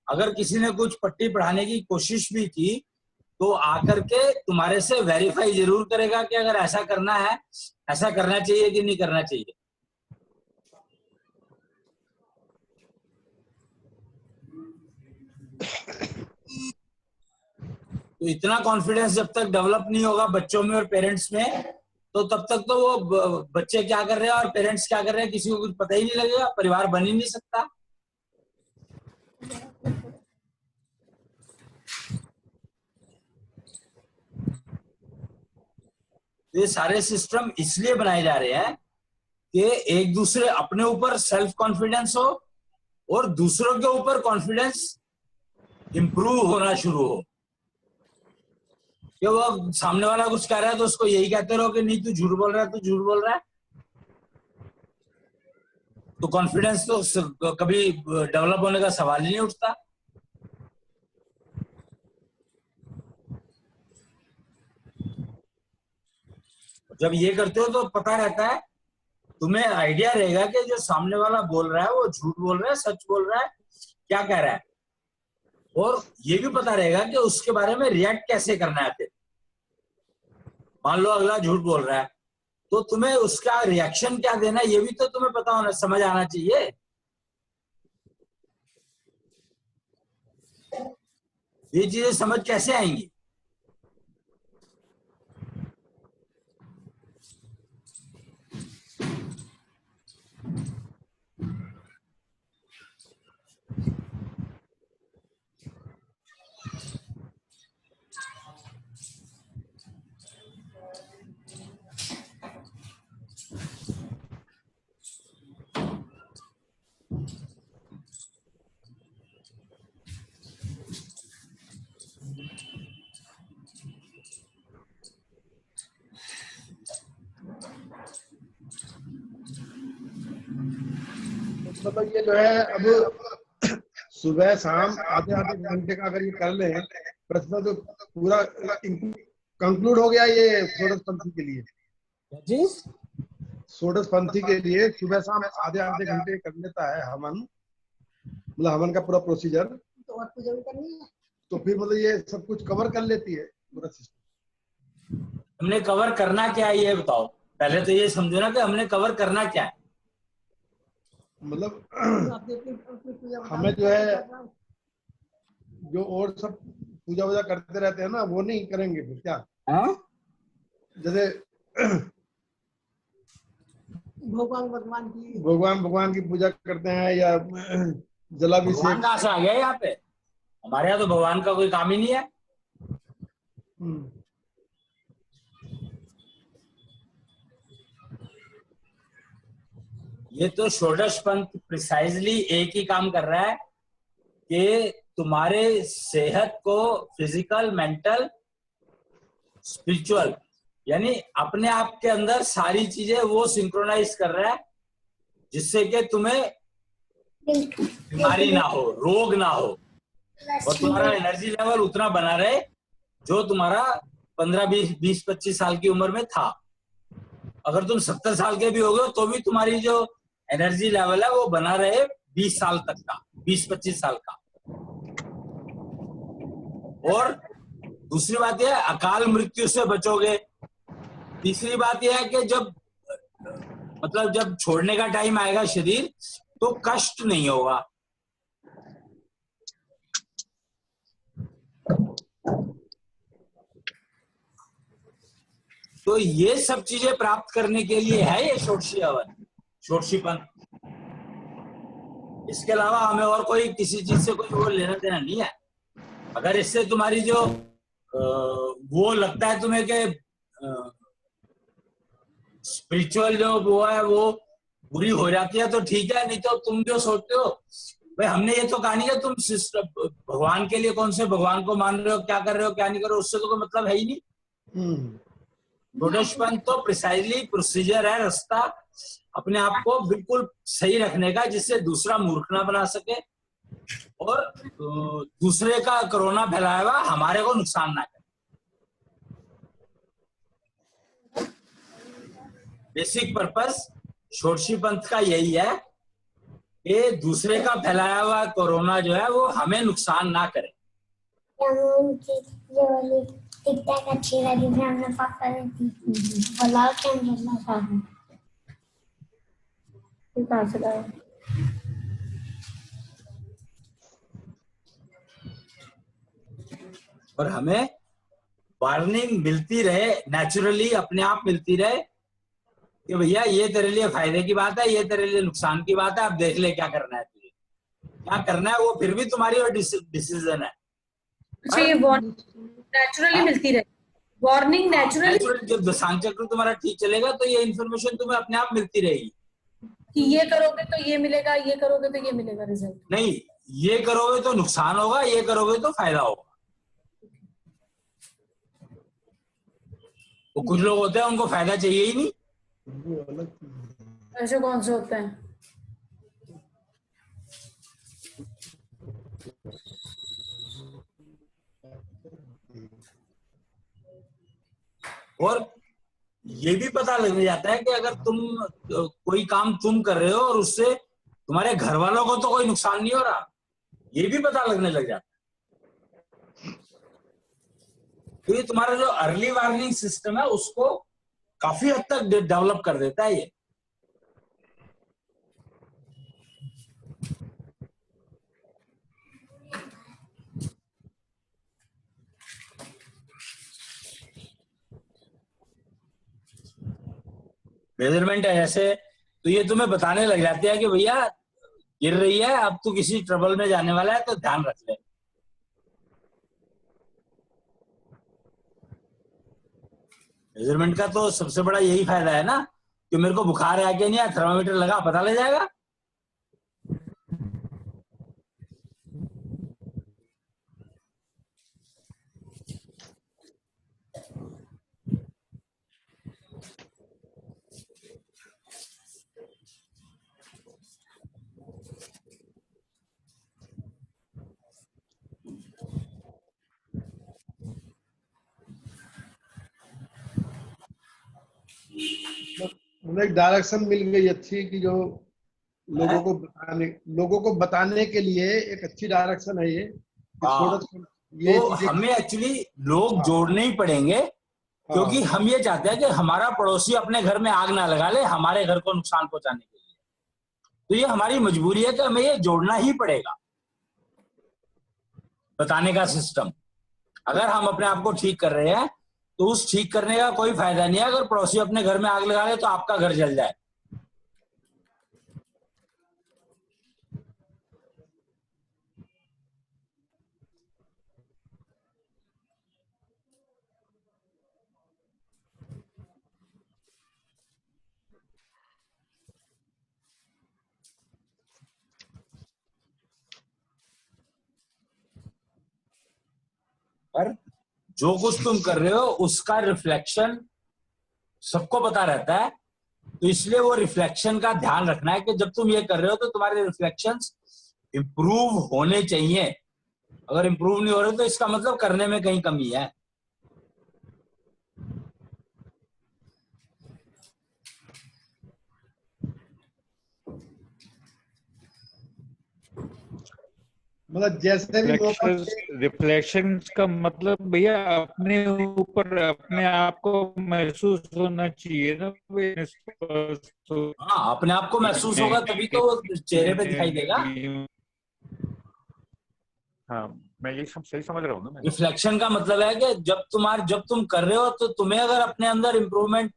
अगर किसी ने कुछ पट्टी पढ़ाने की कोशिश भी की तो आकर के तुम्हारे से वेरीफाई जरूर करेगा कि अगर ऐसा करना है, ऐसा करना चाहिए कि नहीं करना चाहिए। तो इतना कॉन्फिडेंस जब तक डेवलप नहीं होगा बच्चों में और पेरेंट्स में, तो तब तक तो वो बच्चे क्या कर रहे हैं और पेरेंट्स क्या कर रहे हैं किसी को कुछ पता ही नहीं लगेगा, परिवार बन ही नहीं सकता। ये सारे सिस्टम इसलिए बनाए जा रहे हैं कि एक दूसरे, अपने ऊपर सेल्फ कॉन्फिडेंस हो और दूसरों के ऊपर कॉन्फिडेंस इंप्रूव होना शुरू हो। कि वो सामने वाला कुछ कह रहा है तो उसको यही कहते रहो कि नहीं तू झूठ बोल रहा है, तू झूठ बोल रहा है, तो कॉन्फिडेंस तो कभी डेवलप होने का सवाल ही नहीं उठता। जब ये करते हो तो पता रहता है, तुम्हें आइडिया रहेगा कि जो सामने वाला बोल रहा है वो झूठ बोल रहा है, सच बोल रहा है, क्या कह रहा है, और ये भी पता रहेगा कि उसके बारे में रिएक्ट कैसे करना है। फिर मान लो अगला झूठ बोल रहा है तो तुम्हें उसका रिएक्शन क्या देना है ये भी तो तुम्हें पता होना, समझ आना चाहिए। ये चीजें समझ कैसे आएंगी? मतलब ये जो है अब सुबह शाम आधे आधे घंटे का अगर ये कर ले प्रश्न तो पूरा कंक्लूड हो गया ये षोडश पंथी के लिए। जी, षोडश पंथी के लिए सुबह शाम आधे आधे घंटे कर लेता है हवन, मतलब हवन का पूरा प्रोसीजर, तो और पूजा भी करनी है तो फिर मतलब ये सब कुछ कवर कर लेती है पूरा सिस्टम। हमने कवर करना क्या है ये बताओ, पहले तो ये समझो ना कि हमने कवर करना क्या है। मतलब तो अपनी अपनी पूजा हमें जो है जो और सब पूजा वूजा करते रहते हैं ना वो नहीं करेंगे फिर क्या? हाँ? जैसे भगवान की पूजा करते हैं या भगवान जलाभिषेक। कहाँ से आ गया यहाँ पे? हमारे यहाँ तो भगवान का कोई काम ही नहीं है। ये तो षोडश पंथ प्रिसाइजली एक ही काम कर रहा है कि तुम्हारे सेहत को फिजिकल, मेंटल, स्पिरिचुअल, यानी अपने आप के अंदर सारी चीजें वो सिंक्रोनाइज कर रहा है जिससे कि तुम्हें बीमारी ना हो, रोग ना हो, और तुम्हारा एनर्जी लेवल उतना बना रहे जो तुम्हारा 15-20-25 साल की उम्र में था। अगर तुम 70 साल के भी हो गए तो भी तुम्हारी जो एनर्जी लेवल है वो बना रहे 20 साल तक का, 20-25 साल का। और दूसरी बात यह है अकाल मृत्यु से बचोगे। तीसरी बात यह है कि जब मतलब जब छोड़ने का टाइम आएगा शरीर तो कष्ट नहीं होगा। तो ये सब चीजें प्राप्त करने के लिए है ये षोडशी हवन, षोडशीपन। इसके अलावा हमें और कोई किसी चीज से कोई वो लेना देना नहीं है। अगर इससे तुम्हारी जो वो लगता है तुम्हें कि स्पिरिचुअल जो वो है वो बुरी हो जाती है तो ठीक है, नहीं तो तुम जो सोचते हो भाई, हमने ये तो कहा नहीं कि तुम भगवान के लिए कौन से भगवान को मान रहे हो, क्या कर रहे हो, क्या नहीं कर रहे हो, उससे तो कोई मतलब है ही नहीं। षोडशपन तो प्रिसाइजली प्रोसीजर है, रास्ता अपने आप को बिल्कुल सही रखने का, जिससे दूसरा मूर्ख ना बना सके और दूसरे का कोरोना फैलाया हुआ हमारे को नुकसान ना करे। बेसिक पर्पस षोडशी पंथ का यही है कि दूसरे का फैलाया हुआ कोरोना जो है वो हमें नुकसान ना करे। टिकटॉक अच्छी लगी थी, हमने पापा ने ब्लॉग के अंदर था कहाँ से लाया? और हमें वार्निंग मिलती रहे, नेचुरली अपने आप मिलती रहे कि भैया ये तेरे लिए फायदे की बात है, ये तेरे लिए नुकसान की बात है, अब देख ले क्या करना है तुझे, क्या करना है वो फिर भी तुम्हारी और डिसीजन है। अच्छा, ये वार्निंग नेचुरली मिलती रहे, वार्निंग नेचुरली। जब दशांक चक्र तुम्हारा ठीक चलेगा तो ये इन्फॉर्मेशन तुम्हें अपने आप मिलती रहेगी कि ये करोगे तो ये मिलेगा, ये करोगे तो ये मिलेगा रिजल्ट। नहीं, ये करोगे तो नुकसान होगा, ये करोगे तो फायदा होगा। तो कुछ लोग होते हैं उनको फायदा चाहिए ही नहीं। ऐसे कौन से होते हैं? और ये भी पता लग जाता है कि अगर तुम कोई काम तुम कर रहे हो और उससे तुम्हारे घर वालों को तो कोई नुकसान नहीं हो रहा, ये भी पता लगने लग जाता है। तो ये तुम्हारा जो अर्ली वार्निंग सिस्टम है उसको काफी हद तक डेवलप कर देता है ये। मेजरमेंट है जैसे, तो ये तुम्हें बताने लग जाते हैं कि भैया गिर रही है, अब तू किसी ट्रबल में जाने वाला है तो ध्यान रख ले। मेजरमेंट का तो सबसे बड़ा यही फायदा है ना कि मेरे को बुखार है कि नहीं है, थर्मामीटर लगा पता लग जाएगा। मतलब एक डायरेक्शन मिल गई अच्छी कि जो लोगों को बताने के लिए एक अच्छी डायरेक्शन है ये हाँ, ये तो चीजें। हमें एक्चुअली लोग हाँ, जोड़ने ही पड़ेंगे क्योंकि हाँ, हम ये चाहते हैं कि हमारा पड़ोसी अपने घर में आग ना लगा ले हमारे घर को नुकसान पहुंचाने के लिए। तो ये हमारी मजबूरी है कि हमें ये जोड़ना ही पड़ेगा, बताने का सिस्टम। अगर हम अपने आप को ठीक कर रहे हैं तो उस ठीक करने का कोई फायदा नहीं है अगर पड़ोसी अपने घर में आग लगा ले तो आपका घर जल जाए। पर जो कुछ तुम कर रहे हो उसका रिफ्लेक्शन सबको पता रहता है, तो इसलिए वो रिफ्लेक्शन का ध्यान रखना है कि जब तुम ये कर रहे हो तो तुम्हारे रिफ्लेक्शंस इंप्रूव होने चाहिए। अगर इंप्रूव नहीं हो रहे तो इसका मतलब करने में कहीं कमी है। मतलब जैसे भी मौका रिफ्लेक्शन का मतलब भैया अपने ऊपर अपने आप को महसूस होना चाहिए ना भैया, तो हाँ, अपने आप को महसूस होगा तभी तो वो चेहरे पे दिखाई देगा। हाँ, मैं ये सब सही समझ रहा हूँ ना मैं। रिफ्लेक्शन का मतलब है कि जब तुम कर रहे हो तो तुम्हें अगर अपने अंदर इम्प्रूवमेंट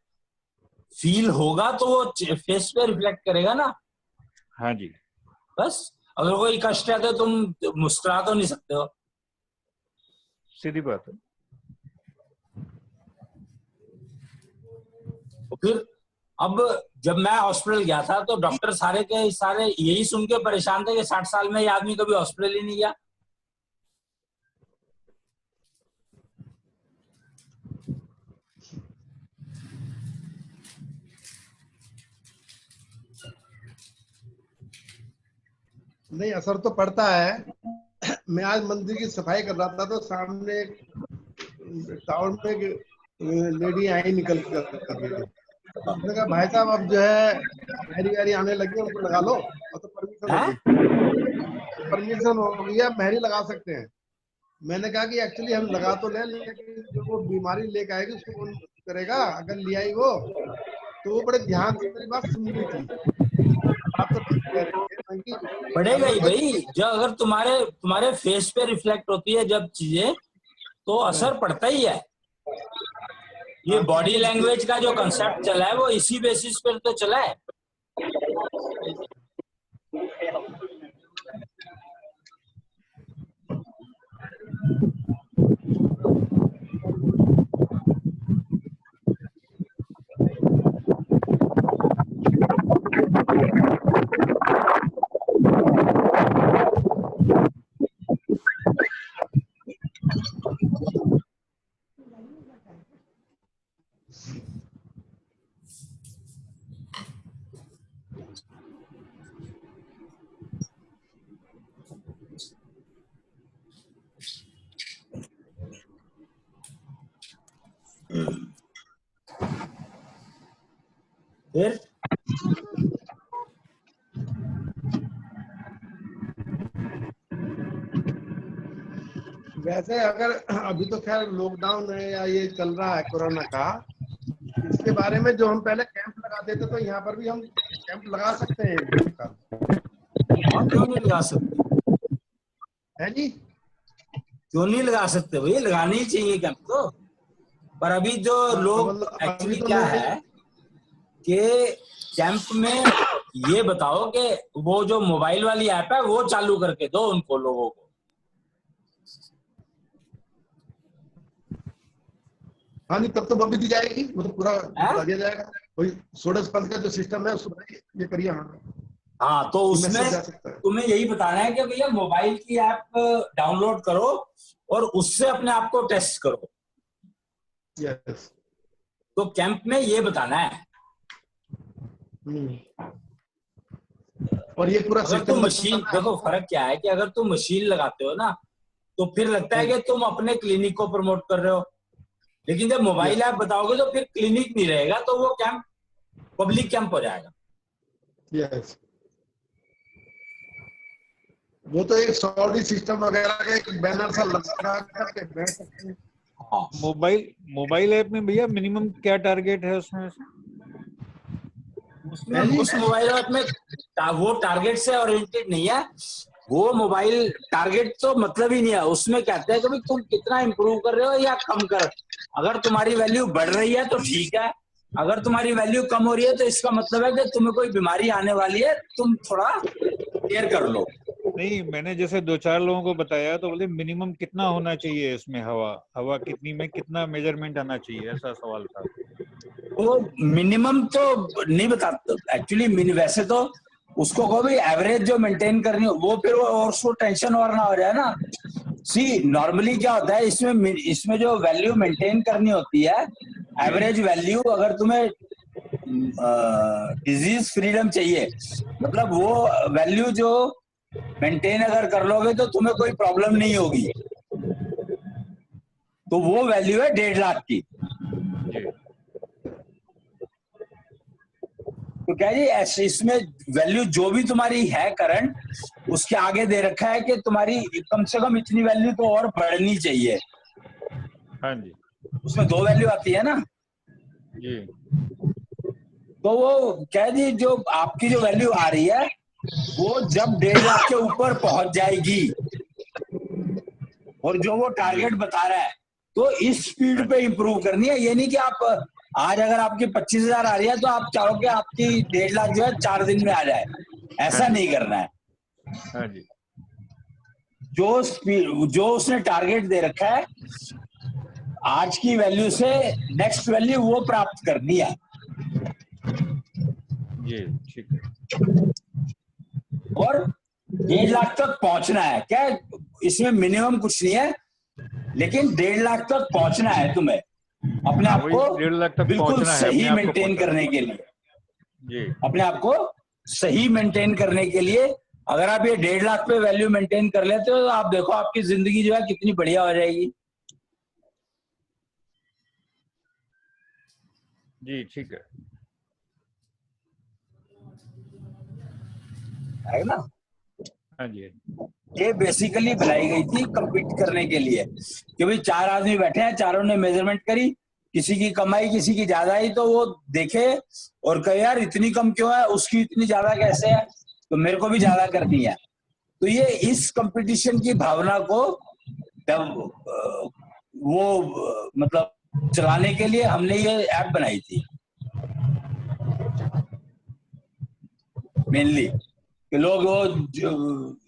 फील होगा तो वो फेस पे रिफ्लेक्ट करेगा ना। हाँ जी। बस, अगर कोई कष्ट है तो तुम मुस्कुरा तो नहीं सकते हो। सीधी बात है। तो फिर अब जब मैं हॉस्पिटल गया था तो डॉक्टर सारे के सारे यही सुन के परेशान थे कि 60 साल में ये आदमी कभी हॉस्पिटल ही नहीं गया। नहीं, असर तो पड़ता है। मैं आज मंदिर की सफाई कर रहा था तो सामने टाउन में एक लेडी आई निकल कर, उसने कहा भाई साहब अब जो है मेहरी वहरी आने लगी है, उनको लगा लो। और तो परमिशन हो गई, परमिशन हो गई, आप मेहरी लगा सकते हैं। मैंने कहा कि एक्चुअली हम लगा तो लें, लेकिन जो वो बीमारी लेकर आएगी उसको कौन करेगा? अगर ले आई वो, तो वो बड़े ध्यान से मेरी बात सुन रही थी। आप तो ठीक कह रहे थे कि पड़ेगा ही भाई, जो अगर तुम्हारे फेस पे रिफ्लेक्ट होती है जब चीजें, तो असर पड़ता ही है। ये बॉडी लैंग्वेज का जो कंसेप्ट चला है वो इसी बेसिस पर तो चला है। फिर वैसे अगर अभी तो खैर लॉकडाउन है या ये चल रहा है कोरोना का, इसके बारे में जो हम पहले कैंप लगाते थे तो यहाँ पर भी हम कैंप लगा सकते हैं एक दिन का। और क्यों नहीं लगा सकते? है जी? क्यों नहीं लगा सकते भाई, लगानी ही चाहिए कैंप तो। पर अभी जो लोग मतलब एक्चुअली अभी तो क्या लोग है कि कैंप में ये बताओ कि वो जो मोबाइल वाली ऐप है वो चालू करके दो उनको, लोगों को। हाँ नहीं, तब तो वो भी दी जाएगी, वो तो पूरा है? बता दिया जाएगा। वही सोडस पंथ का जो सिस्टम है उसको ये करिए। हाँ, तो ये उसमें मैसेज जा सकता है। तुम्हें यही बताना है कि भैया मोबाइल की ऐप डाउनलोड करो और उससे अपने आप को टेस्ट करो। यस। तो कैंप में ये बताना है। और ये पूरा अगर तुम मशीन, देखो फर्क क्या है कि अगर तुम मशीन लगाते हो ना तो फिर लगता है कि तुम अपने क्लिनिक को प्रमोट कर रहे हो, लेकिन जब मोबाइल ऐप बताओगे तो फिर क्लिनिक नहीं रहेगा, तो वो कैंप पब्लिक कैंप हो जाएगा। यस, वो तो एक सॉरी सिस्टम वगैरह का एक बैनर सा लगा करके बैठ सकते हैं। हाँ, मोबाइल ऐप में भैया मिनिमम क्या टारगेट है उसमें से? उसमें उस मोबाइल ऐप में वो टारगेट से ओरिएंटेड नहीं है। वो मोबाइल टारगेट तो मतलब ही नहीं है। उसमें कहते हैं कि भाई तुम कितना इंप्रूव कर रहे हो या कम कर। अगर तुम्हारी वैल्यू बढ़ रही है तो ठीक है, अगर तुम्हारी वैल्यू कम हो रही है तो इसका मतलब है कि तुम्हें कोई बीमारी आने वाली है, तुम थोड़ा केयर कर लो। नहीं, मैंने जैसे 2-4 लोगों को बताया तो बोले मिनिमम कितना होना चाहिए इसमें, हवा कितनी में कितना मेजरमेंट आना चाहिए, ऐसा सवाल था। वो मिनिमम तो नहीं बताता एक्चुअली। वैसे तो उसको को भी एवरेज जो मेंटेन करनी हो वो, फिर वो और उसको टेंशन और ना हो जाए ना। सी नॉर्मली क्या होता है इसमें जो वैल्यू मेंटेन करनी होती है, एवरेज वैल्यू, अगर तुम्हें डिजीज फ्रीडम चाहिए, मतलब वो वैल्यू जो मेंटेन अगर कर लोगे तो तुम्हें कोई प्रॉब्लम नहीं होगी, तो वो वैल्यू है 1.5 लाख की। तो क्या जी, ऐसे इसमें वैल्यू जो भी तुम्हारी है करंट, उसके आगे दे रखा है कि तुम्हारी कम से कम इतनी वैल्यू तो और बढ़नी चाहिए। हाँ जी उसमें 2 वैल्यू आती है ना, जी तो वो कह दी जो आपकी जो वैल्यू आ रही है वो जब 1.5 लाख के ऊपर पहुंच जाएगी और जो वो टारगेट बता रहा है तो इस स्पीड पे इंप्रूव करनी है। ये नहीं कि आप आज अगर आपकी 25,000 आ रही है तो आप चाहोगे आपकी 1.5 लाख जो है 4 दिन में आ जाए, ऐसा नहीं करना है। हाँ जी जो स्पीड जो उसने टारगेट दे रखा है आज की वैल्यू से नेक्स्ट वैल्यू वो प्राप्त करनी है। जी ठीक है। और 1.5 लाख तक पहुंचना है। क्या इसमें मिनिमम कुछ नहीं है, लेकिन 1.5 लाख तक पहुंचना है तुम्हें अपने आप वही को 1.5 लाख तक बिल्कुल पहुंचना है, सही अपने आप को मेंटेन पहुंचना करने के लिए। जी अपने आप को सही मेंटेन करने के लिए अगर आप ये 1.5 लाख पे वैल्यू मेंटेन कर लेते हो तो आप देखो आपकी जिंदगी जो है कितनी बढ़िया हो जाएगी। जी ठीक है। है ना? हाँ जी ये बेसिकली बनाई गई थी compete करने के लिए कि भाई 4 आदमी बैठे हैं, चारों ने मेजरमेंट करी, किसी की कमाई किसी की ज्यादा आई तो वो देखे और कहे यार इतनी कम क्यों है, उसकी इतनी ज्यादा कैसे है, तो मेरे को भी ज्यादा करनी है। तो ये इस कंपटीशन की भावना को मतलब चलाने के लिए हमने ये ऐप बनाई थी मेनली, कि लोग वो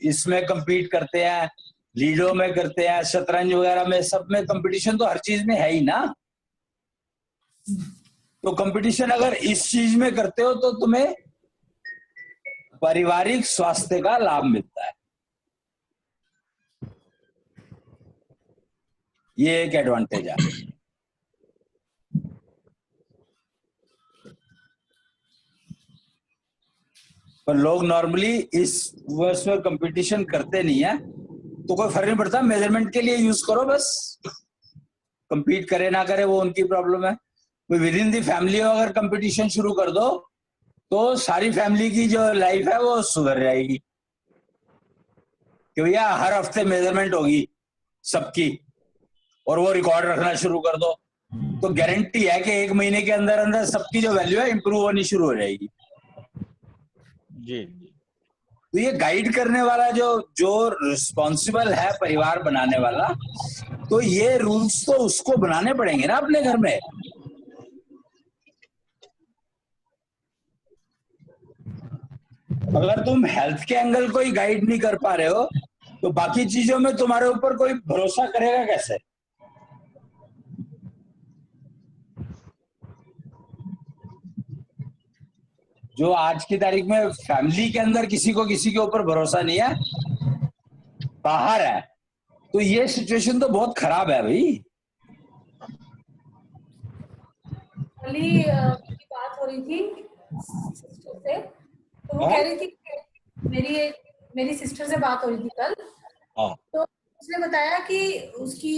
इसमें compete करते हैं, लीडो में करते हैं, शतरंज वगैरह में, सब में कंपटीशन तो हर चीज में है ही ना। तो कंपटीशन अगर इस चीज में करते हो तो तुम्हें पारिवारिक स्वास्थ्य का लाभ मिलता है। ये एक एडवांटेज है। पर लोग नॉर्मली इस वर्ष में कंपटीशन करते नहीं है, तो कोई फर्क नहीं पड़ता, मेजरमेंट के लिए यूज करो बस। compete करे ना करे वो उनकी प्रॉब्लम है। विद इन दी फैमिली अगर कंपटीशन शुरू कर दो तो सारी फैमिली की जो लाइफ है वो सुधर जाएगी कि भैया हर हफ्ते मेजरमेंट होगी सबकी और वो रिकॉर्ड रखना शुरू कर दो, तो गारंटी है कि 1 महीने के अंदर अंदर सबकी जो वैल्यू है इंप्रूव होनी शुरू हो जाएगी। जी तो ये गाइड करने वाला जो रिस्पॉन्सिबल है परिवार बनाने वाला, तो ये रूल्स तो उसको बनाने पड़ेंगे ना अपने घर में। अगर तुम हेल्थ के एंगल को ही गाइड नहीं कर पा रहे हो तो बाकी चीजों में तुम्हारे ऊपर कोई भरोसा करेगा कैसे? जो आज की तारीख में फैमिली के अंदर किसी के ऊपर भरोसा नहीं है, बाहर है, तो ये सिचुएशन तो बहुत खराब है भाई। कल ही मेरी बात हो रही थी सिस्टर से, तो वो कह रही थी कि मेरी सिस्टर से बात हो रही थी कल, तो उसने बताया कि उसकी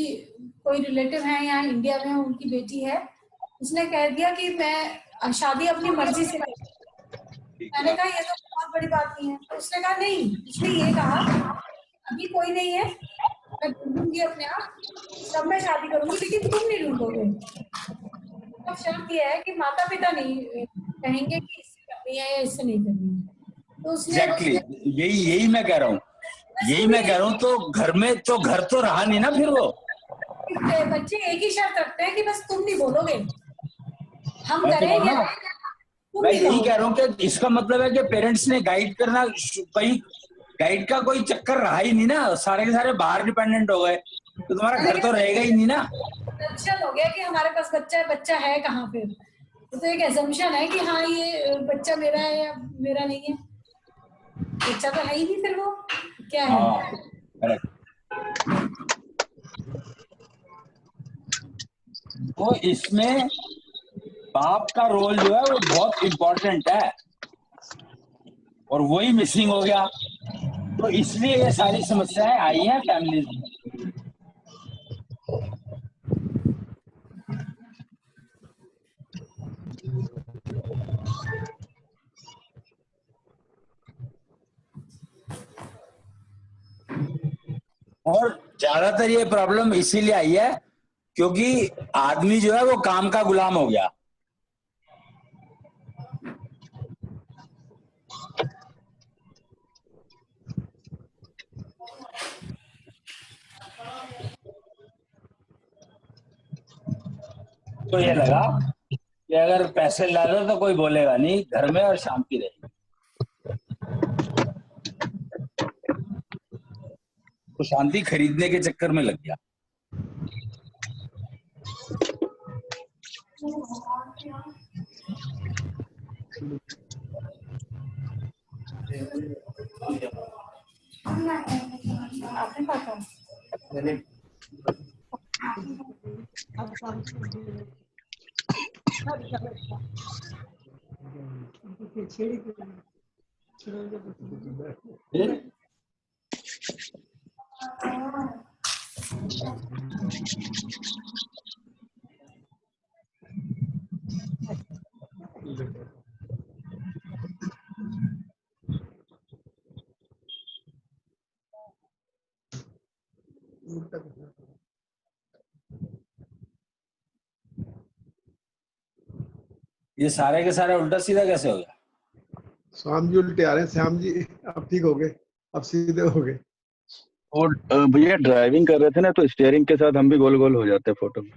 कोई रिलेटिव है यहाँ इंडिया में, उनकी बेटी है, उसने कह दिया कि मैं शादी अपनी मर्जी से करूंगी। मैंने कहा ये तो बहुत बड़ी बात नहीं है, तो उसने कहा नहीं, उसने ये कहा अभी कोई नहीं है, मैं ढूंढूंगी अपने आप, तब मैं शादी करूंगी, लेकिन तुम नहीं ढूंढोगे। तो शर्त ये है कि माता पिता नहीं कहेंगे कि इससे करनी है या इससे नहीं करनी है। तो उसने यही मैं कह रहा हूँ, तो घर तो रहा नहीं ना फिर वो। बच्चे एक ही शर्त रखते हैं कि बस तुम नहीं बोलोगे, हम करेंगे। मैं यही कह रहा हूँ कि इसका मतलब है कि पेरेंट्स ने गाइड करना, कहीं गाइड का कोई चक्कर रहा ही नहीं ना, सारे के सारे बाहर डिपेंडेंट हो गए, तो तुम्हारा घर तो रहेगा ही नहीं ना। एजम्पशन हो गया कि हमारे पास बच्चा है कहाँ पे, तो एक एजम्पशन है कि हाँ ये बच्चा मेरा है या मेरा नहीं है, बच्चा तो है ही नहीं, फिर वो क्या है। तो इसमें बाप का रोल जो है वो बहुत इम्पोर्टेंट है और वही मिसिंग हो गया, तो इसलिए ये सारी समस्याएं आई हैं फैमिलीज में। और ज्यादातर ये प्रॉब्लम इसीलिए आई है क्योंकि आदमी जो है वो काम का गुलाम हो गया। तो ये लगा कि अगर पैसे ला लो तो कोई बोलेगा नहीं घर में और शांति रहेगी। तो शांति खरीदने के चक्कर में लग गया। आपने कहा ये सारे के सारे उल्टा सीधा कैसे हो गया? श्याम जी उल्टे आ रहे हैं। श्याम जी अब ठीक हो गए, अब सीधे हो गए। और भैया ड्राइविंग कर रहे थे ना, तो स्टीयरिंग के साथ हम भी गोल गोल हो जाते हैं फोटो में।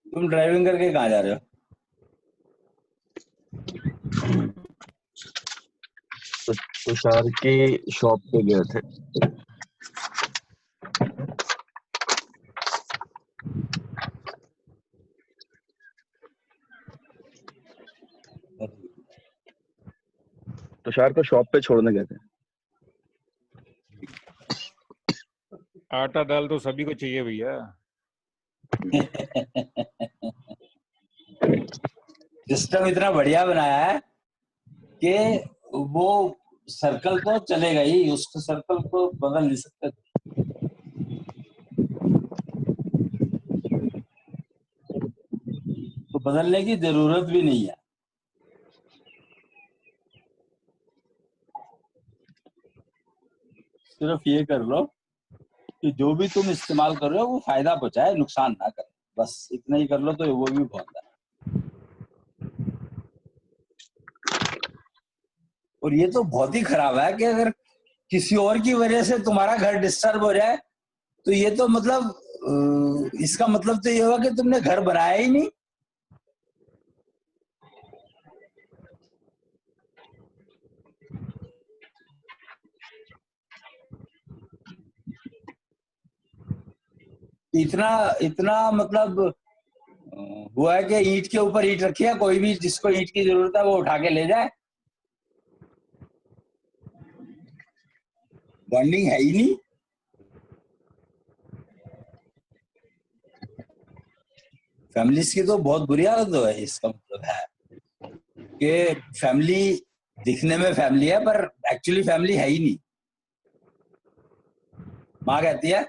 तुम ड्राइविंग करके कहाँ जा रहे हो? तुषार की शॉप पे गए थे। तुषार को शॉप पे छोड़ने गए थे। आटा दाल तो सभी को चाहिए भैया। सिस्टम इतना बढ़िया बनाया है कि वो सर्कल तो चलेगा ही, उस सर्कल को बदल नहीं सकते। तो बदलने की जरूरत भी नहीं है। सिर्फ ये कर लो कि जो भी तुम इस्तेमाल कर रहे हो वो फायदा पहुंचाए, नुकसान ना करे, बस इतना ही कर लो तो वो भी बहुत है। और ये तो बहुत ही खराब है कि अगर किसी और की वजह से तुम्हारा घर डिस्टर्ब हो जाए तो ये तो मतलब इसका मतलब तो ये होगा कि तुमने घर बनाया ही नहीं। इतना इतना मतलब हुआ है कि ईंट के ऊपर ईंट रखी है, कोई भी जिसको ईंट की जरूरत है वो उठा के ले जाए। बॉन्डिंग है ही नहीं। फैमिलीज की तो बहुत बुरी हालत है। इसका मतलब है कि फैमिली दिखने में फैमिली है पर एक्चुअली फैमिली है ही नहीं। माँ कहती है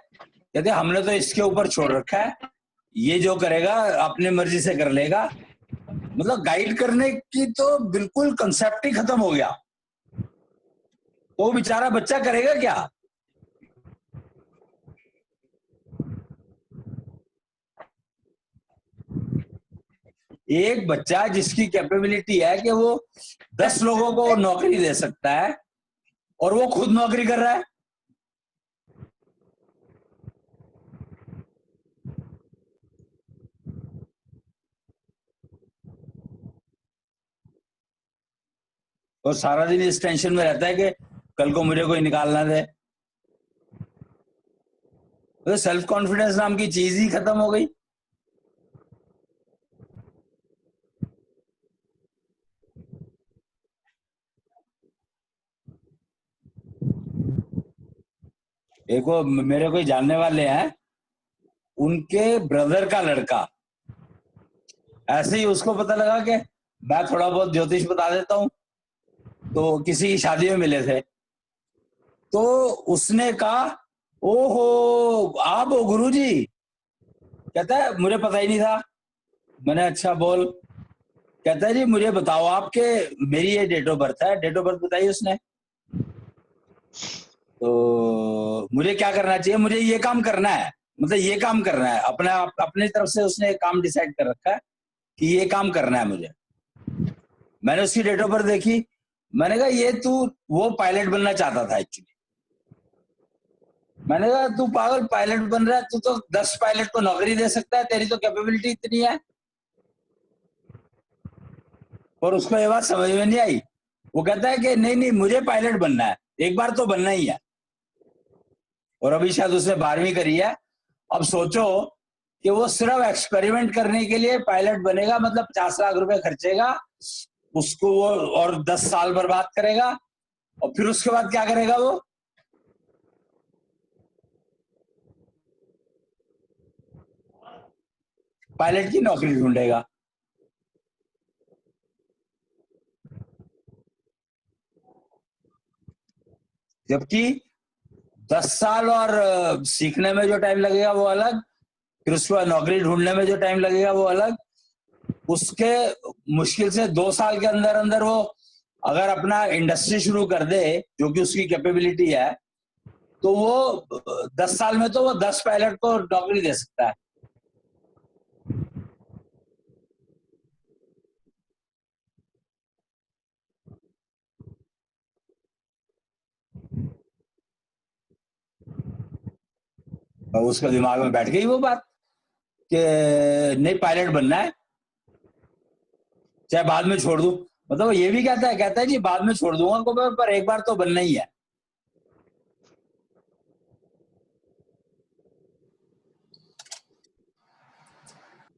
हमने तो इसके ऊपर छोड़ रखा है, ये जो करेगा अपनी मर्जी से कर लेगा। मतलब गाइड करने की तो बिल्कुल कंसेप्ट ही खत्म हो गया। तो बेचारा बच्चा करेगा क्या? एक बच्चा जिसकी कैपेबिलिटी है कि वो 10 लोगों को नौकरी दे सकता है और वो खुद नौकरी कर रहा है। और सारा दिन इस टेंशन में रहता है कि कल को मुझे कोई निकालना दे। तो सेल्फ कॉन्फिडेंस नाम की चीज ही खत्म हो गई। देखो मेरे कोई जानने वाले हैं, उनके ब्रदर का लड़का ऐसे ही उसको पता लगा कि मैं थोड़ा बहुत ज्योतिष बता देता हूं, तो किसी की शादी में मिले थे तो उसने कहा ओहो आप हो गुरुजी? कहता है मुझे पता ही नहीं था। मैंने अच्छा बोल कहता है जी मुझे बताओ आपके, मेरी ये डेट ऑफ बर्थ है, डेट ऑफ बर्थ बताई उसने, तो मुझे क्या करना चाहिए, मुझे ये काम करना है, मतलब ये काम करना है, अपने तरफ से उसने काम डिसाइड कर रखा है कि ये काम करना है मुझे। मैंने उसकी डेट ऑफ बर्थ देखी, मैंने कहा ये तू वो पायलट बनना चाहता था एक्चुअली। मैंने कहा तू पागल पायलट बन रहा है, तू तो 10 पायलट को नौकरी दे सकता है, तेरी तो कैपेबिलिटी इतनी है। और उसको ये बात समझ में नहीं आई। वो कहता है कि नहीं नहीं मुझे पायलट बनना है, एक बार तो बनना ही है। और अभी शायद उसने 12वीं करी है। अब सोचो कि वो सिर्फ एक्सपेरिमेंट करने के लिए पायलट बनेगा, मतलब 50 लाख रुपए खर्चेगा उसको वो, और 10 साल बर्बाद करेगा, और फिर उसके बाद क्या करेगा वो? पायलट की नौकरी ढूंढेगा। जबकि 10 साल और सीखने में जो टाइम लगेगा वो अलग, फिर उसके बाद नौकरी ढूंढने में जो टाइम लगेगा वो अलग। उसके मुश्किल से 2 साल के अंदर अंदर वो अगर अपना इंडस्ट्री शुरू कर दे, जो कि उसकी कैपेबिलिटी है, तो वो 10 साल में तो वो 10 पायलट को नौकरी दे सकता है। और उसके दिमाग में बैठ गई वो बात कि नहीं पायलट बनना है, चाहे बाद में छोड़ दूं। मतलब ये भी कहता है जी बाद में छोड़ दूंगा को, पर एक बार तो बनना ही है।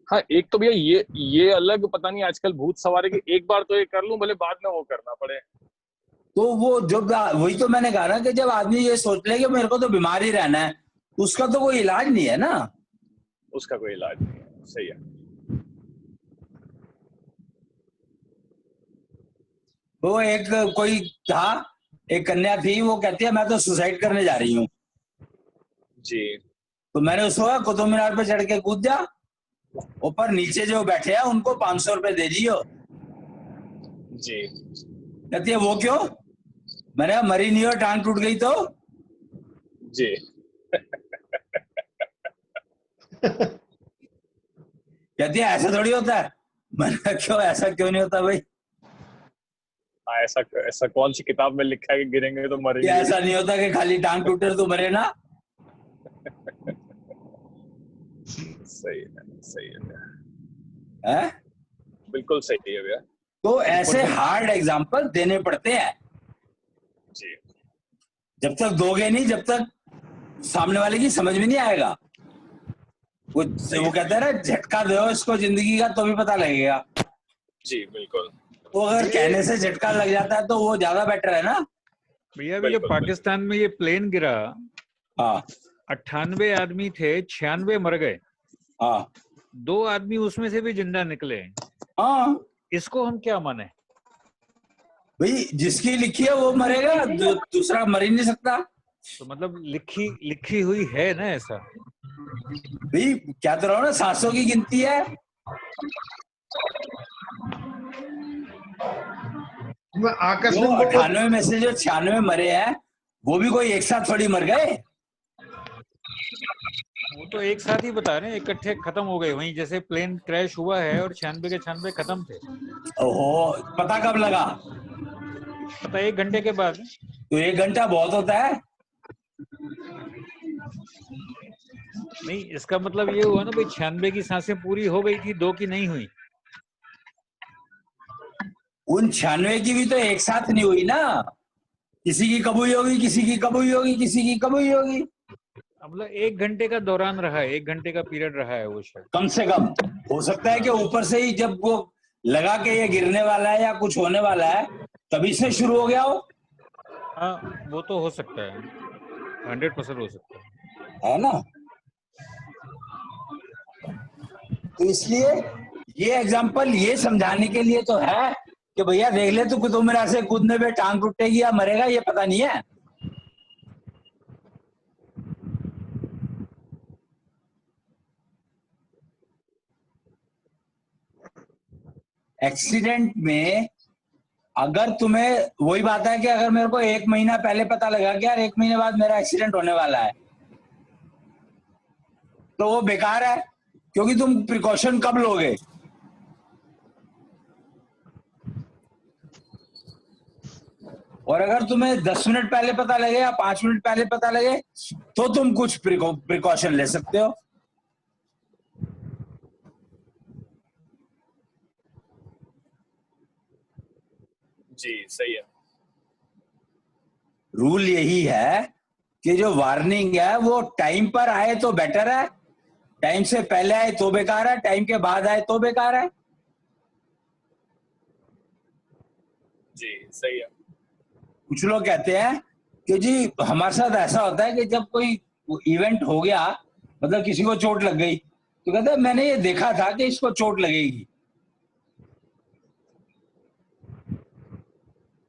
हाँ, एक तो भैया ये अलग पता नहीं आजकल भूत सवार है कि एक बार तो ये कर लूं, भले बाद में वो करना पड़े। तो वो जब, वही तो मैंने कहा ना कि जब आदमी ये सोच ले कि मेरे को तो बीमार ही रहना है, उसका तो कोई इलाज नहीं है ना। उसका कोई इलाज नहीं है, सही है। वो एक कोई था, एक कन्या थी, वो कहती है मैं तो सुसाइड करने जा रही हूँ। जी तो मैंने उसको कहा कुतुब मीनार पे चढ़ के कूद जा, ऊपर नीचे जो बैठे हैं उनको 500 रुपए दे दियो। जी। कहती है वो क्यों? मैंने कहा मरी नहीं हो, टांग टूट गई तो? जी। कहती है ऐसा थोड़ी होता है। मैंने कहा क्यों, ऐसा क्यों नहीं होता भाई? हाँ, ऐसा ऐसा कौन सी किताब में लिखा है कि गिरेंगे तो कि मरेंगे? ऐसा नहीं होता कि खाली टांग टूटे तो मरे ना। सही है, सही है भैया, है? बिल्कुल सही है भैया। तो ऐसे हार्ड एग्जाम्पल देने पड़ते हैं। जी जब तक दोगे नहीं, जब तक सामने वाले की समझ में नहीं आएगा। वो कहते हैं ना झटका दो इसको जिंदगी का तो भी पता लगेगा। जी बिल्कुल। तो अगर कहने से झटका लग जाता है तो वो ज्यादा बेटर है ना। भैया अभी जो पाकिस्तान में ये प्लेन गिरा, हाँ 98 आदमी थे, 96 मर गए, हाँ 2 आदमी उसमें से भी जिंदा निकले। हाँ इसको हम क्या माने? भाई जिसकी लिखी है वो मरेगा, दूसरा मर ही नहीं सकता। तो मतलब लिखी हुई है ना ऐसा? भाई क्या तो रहा हूँ ना, 700 की गिनती है। मैं वो आकस्मिक 98 में से जो 96 मरे हैं वो भी कोई एक साथ थोड़ी मर गए। वो तो एक साथ ही बता रहे हैं, इकट्ठे खत्म हो गए वहीं, जैसे प्लेन क्रैश हुआ है और 96 के 96 खत्म थे। ओहो, पता कब लगा? पता 1 घंटे के बाद। तो 1 घंटा बहुत होता है। नहीं, इसका मतलब ये हुआ ना भाई 96 की सांसें पूरी हो गई थी, 2 की नहीं हुई। उन 96 की भी तो एक साथ नहीं हुई ना, किसी की कब हुई होगी, किसी की कब हुई होगी, किसी की कब हुई होगी। मतलब 1 घंटे का दौरान रहा है, 1 घंटे का पीरियड रहा है वो शायद। कम से कम हो सकता है कि ऊपर से ही जब वो लगा के ये गिरने वाला है या कुछ होने वाला है तभी से शुरू हो गया हो। हाँ वो तो हो सकता है, 100% हो सकता है ना। तो इसलिए ये एग्जांपल ये समझाने के लिए तो है कि भैया देख ले तू कुतुब मीनार से कूदने पे टांग टूटेगी या मरेगा ये पता नहीं है। एक्सीडेंट में अगर तुम्हें वही बात है कि अगर मेरे को 1 महीना पहले पता लगा कि यार 1 महीने बाद मेरा एक्सीडेंट होने वाला है, तो वो बेकार है, क्योंकि तुम प्रिकॉशन कब लोगे? और अगर तुम्हें 10 मिनट पहले पता लगे या 5 मिनट पहले पता लगे तो तुम कुछ प्रिकॉशन ले सकते हो। जी सही है। रूल यही है कि जो वार्निंग है वो टाइम पर आए तो बेटर है, टाइम से पहले आए तो बेकार है, टाइम के बाद आए तो बेकार है। जी सही है। कुछ लोग कहते हैं कि जी हमारे साथ ऐसा होता है कि जब कोई इवेंट हो गया, मतलब किसी को चोट लग गई, तो कहते हैं मैंने ये देखा था कि इसको चोट लगेगी,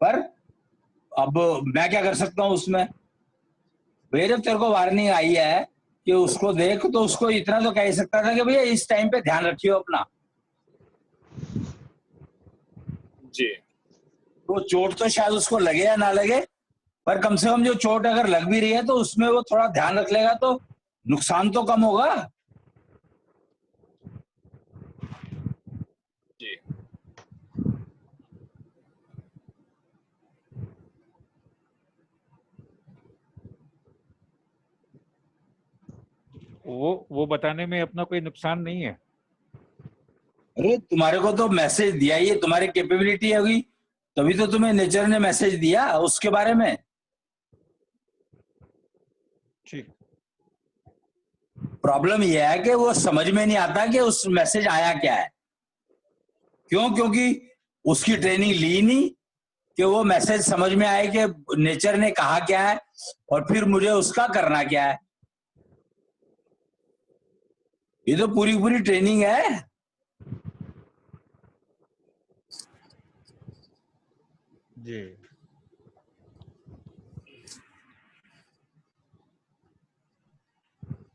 पर अब मैं क्या कर सकता हूं उसमें? भैया जब तेरे को वार्निंग आई है कि उसको देख, तो उसको इतना तो कह ही सकता था कि भैया इस टाइम पे ध्यान रखियो अपना। जी। तो चोट तो शायद उसको लगे या ना लगे, पर कम से कम जो चोट अगर लग भी रही है तो उसमें वो थोड़ा ध्यान रख लेगा तो नुकसान तो कम होगा। जी। वो बताने में अपना कोई नुकसान नहीं है। अरे तुम्हारे को तो मैसेज दिया ही है, तुम्हारी कैपेबिलिटी होगी तभी तो तुम्हें नेचर ने मैसेज दिया उसके बारे में। ठीक। प्रॉब्लम यह है कि वो समझ में नहीं आता कि उस मैसेज आया क्या है। क्यों? क्योंकि उसकी ट्रेनिंग ली नहीं कि वो मैसेज समझ में आए कि नेचर ने कहा क्या है और फिर मुझे उसका करना क्या है। ये तो पूरी पूरी ट्रेनिंग है। जी।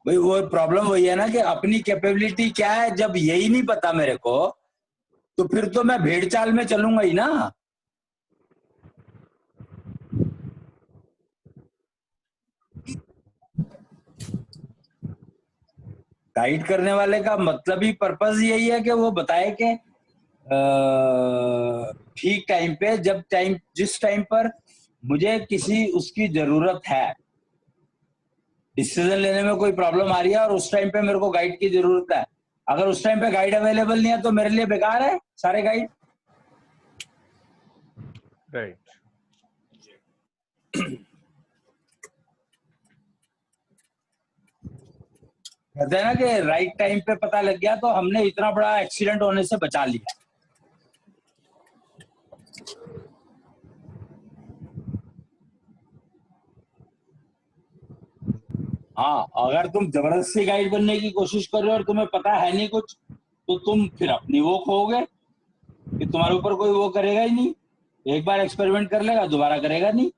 भाई वो प्रॉब्लम वही है ना कि अपनी कैपेबिलिटी क्या है, जब यही नहीं पता मेरे को तो फिर तो मैं भेड़ चाल में चलूंगा ही ना। गाइड करने वाले का मतलब ही पर्पस यही है कि वो बताए कि ठीक टाइम पे, जिस टाइम पर मुझे किसी उसकी जरूरत है, डिसीजन लेने में कोई प्रॉब्लम आ रही है और उस टाइम पे मेरे को गाइड की जरूरत है। अगर उस टाइम पे गाइड अवेलेबल नहीं है तो मेरे लिए बेकार है सारे गाइड। राइट। कहते हैं ना कि राइट टाइम पे पता लग गया तो हमने इतना बड़ा एक्सीडेंट होने से बचा लिया। हाँ, अगर तुम जबरदस्ती गाइड बनने की कोशिश कर रहे हो और तुम्हें पता है नहीं कुछ, तो तुम फिर अपनी वो खोओगे कि तुम्हारे ऊपर कोई वो करेगा ही नहीं। एक बार एक्सपेरिमेंट कर लेगा, दोबारा करेगा नहीं।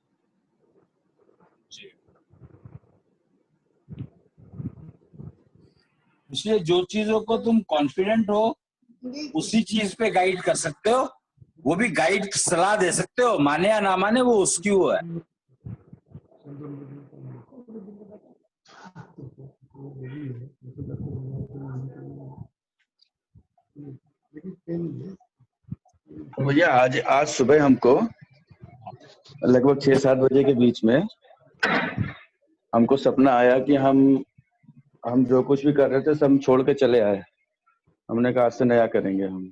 इसलिए जो चीजों को तुम कॉन्फिडेंट हो उसी चीज पे गाइड कर सकते हो। वो भी गाइड सलाह दे सकते हो, माने या ना माने वो उसकी वो है। भैया आज आज सुबह हमको लगभग 6-7 बजे के बीच में हमको सपना आया कि हम जो कुछ भी कर रहे थे सब छोड़ के चले आए। हमने कहा आज से नया करेंगे हम।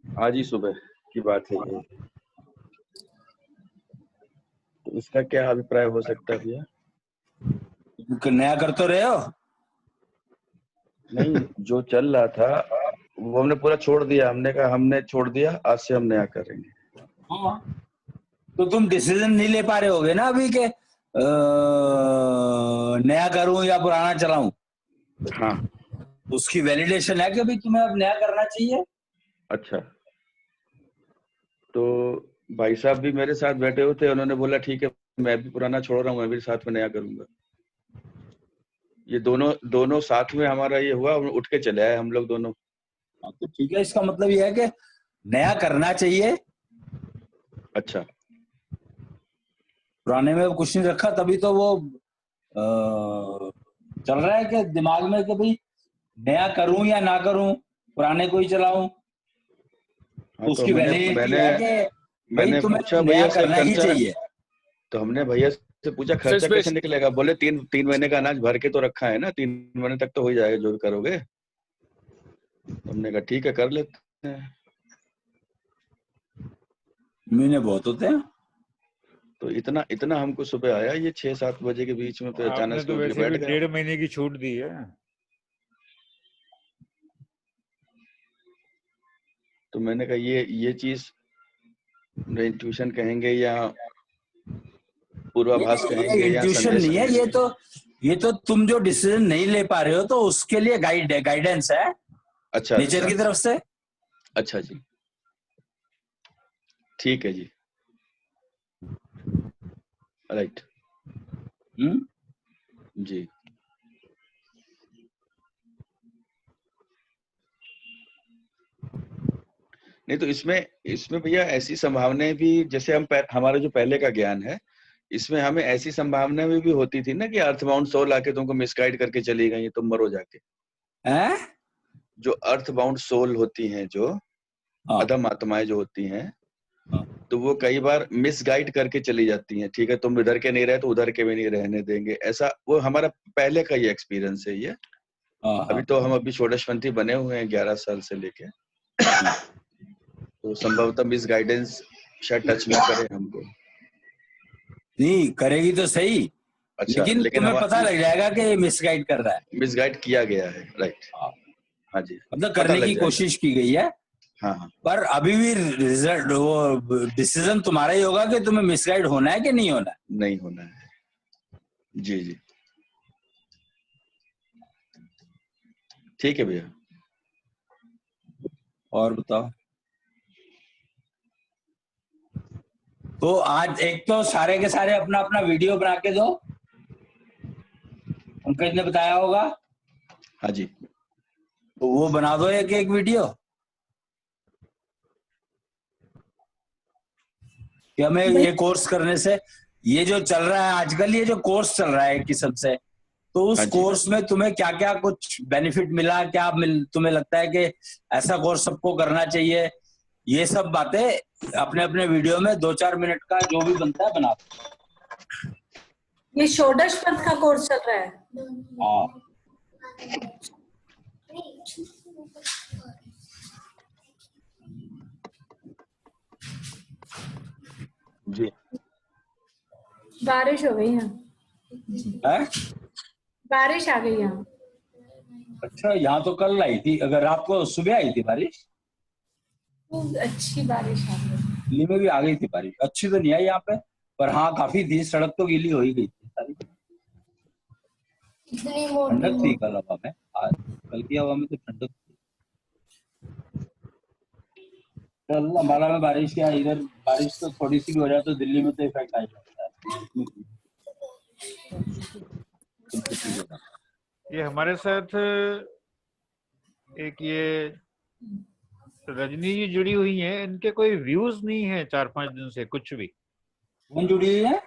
आज ही सुबह की बात है ये। तो इसका क्या अभिप्राय हो सकता है भैया? नया कर तो रहे हो? नहीं, जो चल रहा था वो हमने पूरा छोड़ दिया। हमने कहा हमने छोड़ दिया, आज से हम नया करेंगे। हाँ, तो तुम डिसीजन नहीं ले पा रहे होगे ना अभी के नया करूं या पुराना चलाऊं। हाँ। उसकी वैलिडेशन है कि भाई तुम्हें अब नया करना चाहिए। अच्छा, तो भाई साहब भी मेरे साथ बैठे हुए थे, उन्होंने बोला ठीक है मैं भी पुराना छोड़ रहा हूँ, मैं भी साथ में नया करूंगा। ये दोनों साथ में हमारा ये हुआ, उठ के चले आए हम लोग दोनों। तो ठीक है, इसका मतलब यह है कि नया करना चाहिए, अच्छा, पुराने में कुछ नहीं रखा, तभी तो वो चल रहा है कि दिमाग में कि भाई नया करूं या ना करूं, पुराने को ही चलाऊं। तो हाँ, तो उसकी मैंने वैलिडिटी मैंने है कि भाई मैंने तुम्हें पूछा नया भैया से करना ही खर्चा, चाहिए। तो हमने भैया से पूछा खर्चा कैसे निकलेगा, बोले 3 महीने का अनाज भर के तो रखा है ना, 3 महीने तक तो हो ही जाएगा जो भी करोगे। हमने कहा ठीक है कर लेते हैं। महीने बहुत होते हैं। तो इतना इतना हमको सुबह आया ये 6-7 बजे के बीच में, फिर आपने अचानक से तो उठ के वैसे बैठ भी गया। 1.5 महीने की छूट दी है। तो मैंने कहा ये चीज इंट्यूशन कहेंगे या पूर्वाभास कहेंगे या इंट्यूशन संदेश नहीं है, कहेंगे। ये तो तुम जो डिसीजन नहीं ले पा रहे हो तो उसके लिए गाइडेंस है अच्छा नेचर अच्छा की तरफ से। अच्छा जी, ठीक है जी, राइट जी। नहीं तो इसमें भैया ऐसी संभावनाएं भी, जैसे हमारा जो पहले का ज्ञान है, इसमें हमें ऐसी संभावनाएं भी होती थी ना कि अर्थबाउंड सोल आके तुमको मिसगाइड करके चली गई, तुम मरो जाके। हैं? जो अर्थबाउंड सोल होती हैं, जो हाँ। अधम आत्माएं जो होती हैं, हाँ। तो वो कई बार मिसगाइड करके चली जाती हैं। ठीक है, तुम इधर के नहीं रहे तो उधर के भी नहीं रहने देंगे, ऐसा वो हमारा पहले का ही एक्सपीरियंस है ये। अभी तो हम षोडशपंथी बने हुए हैं 11 साल से लेके, तो संभवतः मिस गाइडेंस शायद टच ना करे हमको। नहीं करेगी तो सही, अच्छा, लेकिन तुम्हें पता लग जाएगा कि ये मिसगाइड कर रहा है, मिसगाइड किया गया है, राइट। हाँ जी, मतलब पता करने लग की जाएगा। कोशिश की गई है। हाँ हाँ, पर अभी भी रिजल्ट, वो डिसीजन तुम्हारा ही होगा कि तुम्हें मिसगाइड होना है कि नहीं होना है। नहीं होना है, जी जी, ठीक है भैया। और बताओ। तो आज एक तो सारे के सारे अपना अपना वीडियो बना के दो, पंकज ने बताया होगा। हाँ जी, तो वो बना दो एक वीडियो कि हमें ये कोर्स करने से, ये जो चल रहा है आजकल, ये जो कोर्स चल रहा है किस्म से, तो उस हाँ जी। कोर्स में तुम्हें क्या क्या कुछ बेनिफिट मिला, क्या तुम्हें लगता है कि ऐसा कोर्स सबको करना चाहिए, ये सब बातें अपने अपने वीडियो में 2-4 मिनट का जो भी बनता है बना दो। ये षोडश पंथ का कोर्स चल रहा है। हाँ, जी। बारिश हो गई यहाँ, है? बारिश आ गई यहाँ। अच्छा, यहाँ तो कल आई थी, अगर रात को सुबह आई थी बारिश, अच्छी बारिश आ गई। दिल्ली में भी आ गई थी बारिश, अच्छी तो नहीं आई यहाँ पे, पर हाँ काफी थी, सड़क तो गीली हो ही गई थी सारी। ठंडक थी कल हवा में, आज कल की हवा में तो ठंडक थी। कल अम्बाला में बारिश क्या, इधर बारिश तो थोड़ी सी भी हो जाए तो दिल्ली में तो इफेक्ट आ जाता है। ये हमारे साथ एक ये रजनी जी जुड़ी हुई हैं, इनके कोई व्यूज नहीं है 4-5 दिन से कुछ भी। कौन जुड़ी हुई है?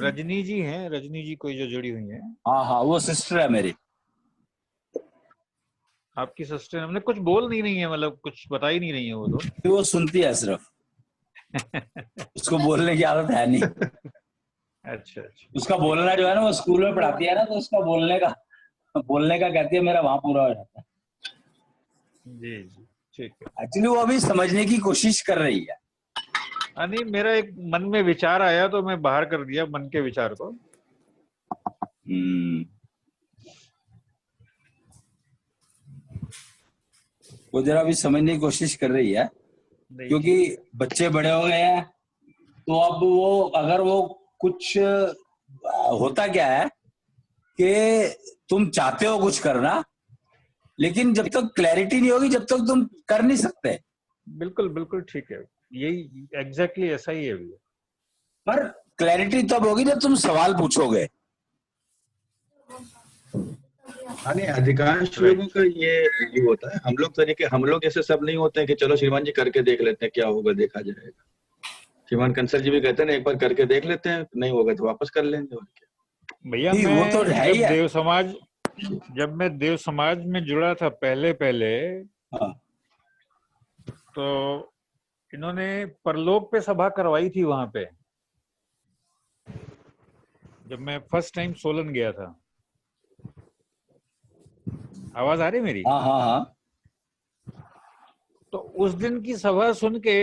रजनी जी हैं, रजनी जी कोई जो जुड़ी हुई हैं। हाँ हाँ, वो सिस्टर है मेरी। आपकी सिस्टर, हमने कुछ बोल नहीं रही है, मतलब कुछ बता ही नहीं रही है वो तो। वो सुनती है सिर्फ, उसको बोलने की आदत है नहीं। अच्छा अच्छा, उसका बोलना जो है ना, वो स्कूल में पढ़ाती है ना, तो उसका बोलने का कहती है, मेरा वहां पूरा हो जाता है। जी जी, ठीक है। एक्चुअली वो अभी समझने की कोशिश कर रही है। नहीं, मेरा एक मन में विचार आया तो मैं बाहर कर दिया मन के विचार को। वो जरा भी समझने की कोशिश कर रही है, क्योंकि बच्चे बड़े हो गए हैं, तो अब वो अगर वो कुछ होता क्या है कि तुम चाहते हो कुछ करना, लेकिन जब तक क्लैरिटी नहीं होगी जब तक तुम कर नहीं सकते। बिल्कुल बिल्कुल ठीक है, यही एग्जैक्टली ऐसा ही है भैया। पर क्लैरिटी तब होगी जब तुम सवाल पूछोगे। हाँ नहीं, अधिकांश लोगों का ये होता है। हम लोग ऐसे सब नहीं होते हैं कि चलो श्रीमान जी करके देख लेते हैं, क्या होगा देखा जाएगा। श्रीमान कंसल जी भी कहते हैं ना, एक बार करके देख लेते हैं, नहीं होगा तो वापस कर लेंगे, और क्या। भैया नहीं, वो तो है ही है। जब मैं देव समाज में जुड़ा था पहले हाँ। तो इन्होंने परलोक पे सभा करवाई थी वहां पे, जब मैं फर्स्ट टाइम सोलन गया था। आवाज आ रही मेरी? हाँ हाँ हाँ। तो उस दिन की सभा सुन के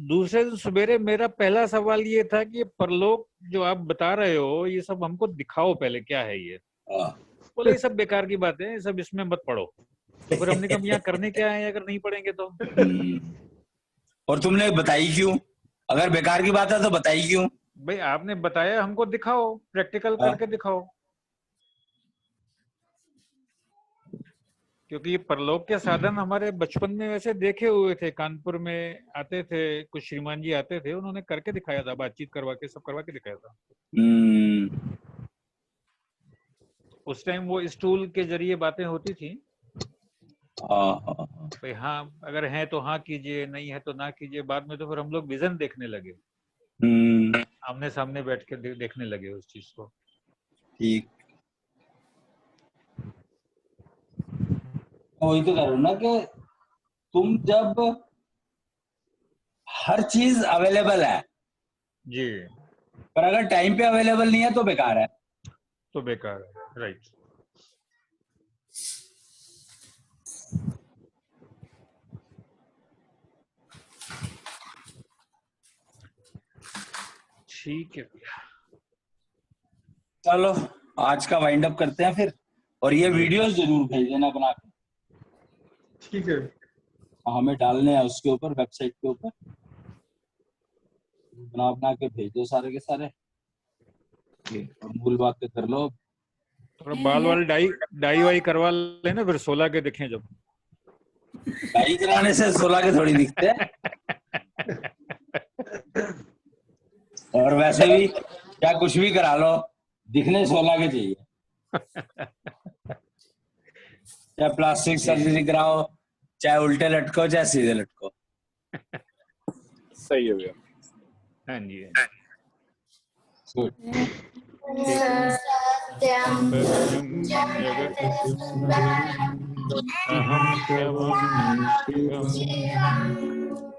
दूसरे दिन सवेरे मेरा पहला सवाल ये था कि ये परलोक जो आप बता रहे हो, ये सब हमको दिखाओ पहले, क्या है ये। बोले ये सब बेकार की बातें हैं, सब इसमें मत पढ़ो। तो फिर हमने कहा यहाँ करने क्या है अगर नहीं पढ़ेंगे तो। और तुमने बताई क्यों? अगर बेकार की बात है तो बताई क्यों? भाई आपने बताया, हमको दिखाओ, प्रैक्टिकल करके दिखाओ। क्योंकि ये परलोक के साधन हमारे बचपन में वैसे देखे हुए थे, कानपुर में आते थे कुछ श्रीमान जी आते थे, उन्होंने करके दिखाया था, बातचीत करवा के सब करवा के दिखाया था। उस टाइम वो स्टूल के जरिए बातें होती थी। भाई हाँ अगर है तो हाँ कीजिए, नहीं है तो ना कीजिए। बाद में तो फिर हम लोग विजन देखने लगे, आमने सामने बैठ के देखने लगे उस चीज को। ठीक, वही तो करो ना कि तुम जब हर चीज अवेलेबल है जी, पर अगर टाइम पे अवेलेबल नहीं है तो बेकार है। तो बेकार है, राइट। ठीक है, चलो आज का वाइंड अप करते हैं फिर। और ये वीडियोस जरूर भेज देना बना के। ठीक है, हमें डालने हैं उसके ऊपर, वेबसाइट के ऊपर बना के भेज दो सारे के सारे। और मूल बात पे कर लो। थोड़ा बाल वाल डाई वाई करवा लेना, फिर 16 के दिखें जब। डाई कराने से 16 के थोड़ी दिखते हैं। और वैसे भी क्या कुछ भी करा लो, दिखने 16 के चाहिए। चाहे प्लास्टिक सर्जरी कराओ, चाहे उल्टे लटको, चाहे सीधे लटको। सही है भैया। हाँ जी। सत्यम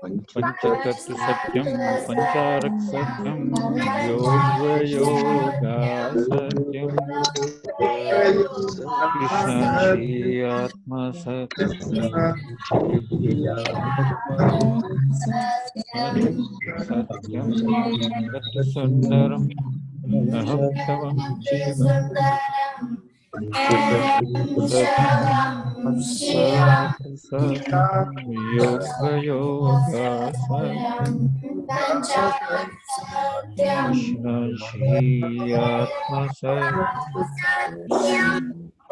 पंचतत्व सत्यम पंचारक सत्यम योगा सत्यम कृष्ण श्री आत्मा सत्यम सत्यम सुंदरम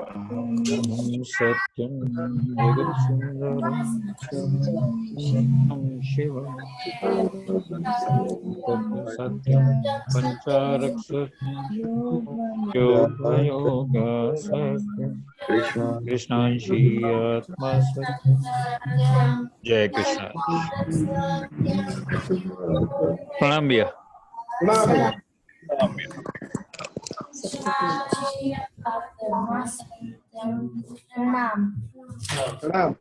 अहम सत्यम जगत सुंदरम शिवम सत्यम पंचारक योगा सत्यम कृष्णांशी आत्मा सत्यम। जय कृष्ण। प्रणाम भैया। प्रणाम।